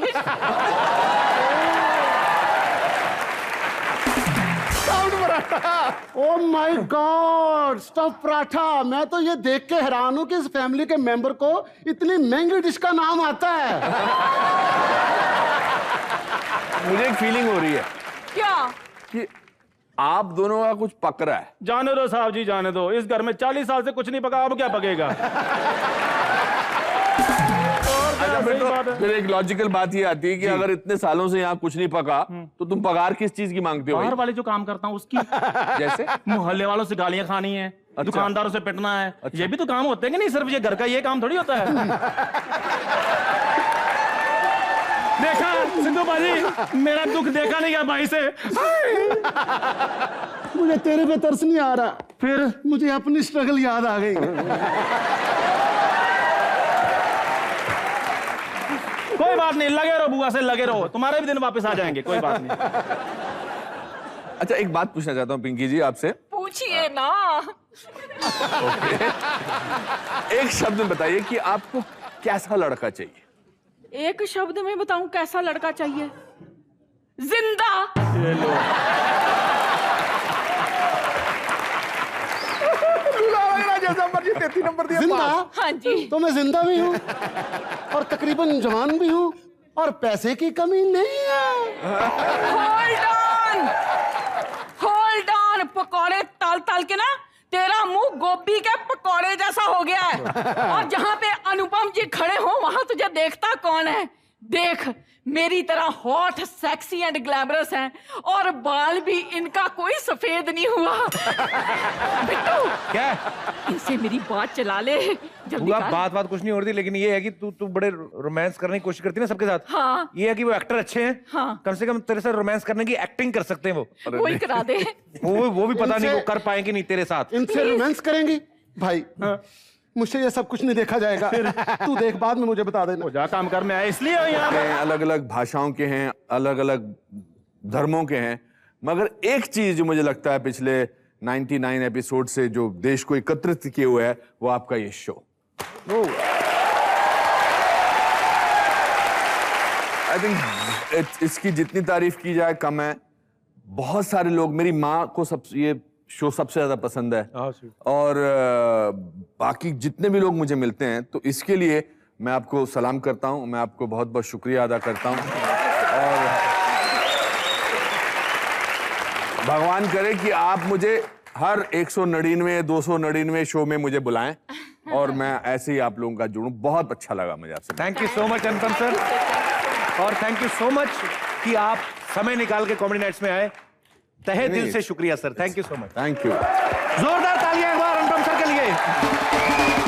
Oh my God, stuff paratha! मैं तो ये देख के हैरान हूँ कि इस फैमिली के मेंबर को इतनी महंगी डिश का नाम आता है। मुझे एक फीलिंग हो रही है। क्या? कि आप दोनों का कुछ पक रहा है। जाने दो साहब जी, जाने दो। इस घर में 40 साल से कुछ नहीं पका, अब क्या पकेगा? फिर एक लॉजिकल बात ये आती है कि अगर इतने सालों से यहाँ कुछ नहीं पका तो तुम पगार किस चीज की मांगते हो? बाहर वाले जो काम करता हूँ उसकी। जैसे मोहल्ले वालों से गालियां खानी है, दुकानदारों से पिटना है। ये भी तो काम होते हैं कि नहीं? सिर्फ ये घर का ये काम थोड़ी होता है। देखा सिद्धू बाजी, मेरा दुख देखा नहीं गया भाई से। मुझे तेरे पे तरस नहीं आ रहा, फिर मुझे अपनी स्ट्रगल याद आ गई। कोई बात नहीं, लगे रहो बुआ से, लगे रहो, तुम्हारे भी दिन वापस आ जाएंगे, कोई बात नहीं। अच्छा एक बात पूछना चाहता हूँ पिंकी जी आपसे। पूछिए ना। एक शब्द में बताइए कि आपको कैसा लड़का चाहिए? एक शब्द में बताऊं कैसा लड़का चाहिए? जिंदा। जैसा मर्जी 33 नंबर दिया। जिंदा? हाँ जी। तो मैं जिंदा भी हूँ और तकरीबन जवान भी हूँ और पैसे की कमी नहीं है। होल्ड ऑन, पकौड़े तल तल के ना तेरा मुंह गोभी के पकौड़े जैसा हो गया है। और जहाँ पे अनुपम जी खड़े हो वहां तुझे देखता कौन है? देख, मेरी तरह हॉट, सेक्सी एंड ग्लैमरस हैं और बाल भी इनका कोई सफेद नहीं हुआ। बिट्टू, क्या इनसे मेरी बात चला ले जल्दी कर। बात कुछ नहीं हो रही, लेकिन ये है कि तू बड़े रोमांस करने की कोशिश करती है ना सबके साथ। हाँ। ये है कि वो एक्टर अच्छे हैं। हाँ। कम से कम तेरे साथ रोमांस करने की एक्टिंग कर सकते हैं वो। वही करा दे। वो भी पता नहीं वो कर पाएंगे नहीं तेरे साथ। इनसे रोमांस करेंगी भाई? मुझसे ये सब कुछ नहीं देखा जाएगा। तू देख, बाद में मुझे बता देना। जा काम कर में आया इसलिए यहाँ अलग अलग भाषाओं के हैं, अलग अलग धर्मों के हैं, मगर एक चीज जो मुझे लगता है पिछले 99 एपिसोड से जो देश को एकत्रित किए हुए है वो आपका ये शो। आई थिंक इसकी जितनी तारीफ की जाए कम है। बहुत सारे लोग, मेरी माँ को ये शो सबसे ज्यादा पसंद है, और बाकी जितने भी लोग मुझे मिलते हैं, तो इसके लिए मैं आपको सलाम करता हूं, मैं आपको बहुत बहुत शुक्रिया अदा करता हूं, और भगवान करे कि आप मुझे हर 199 299 शो में मुझे बुलाएं और मैं ऐसे ही आप लोगों का जुड़ूं। बहुत अच्छा लगा मुझे आपसे। Thank you so much Anupam sir, और थैंक यू सो मच कि आप समय निकाल के कॉमेडी नाइट्स में आए। तहे दिल से शुक्रिया sir, thank you so much. Thank you. जोरदार तालियां एक बार अनुपम सर के लिए।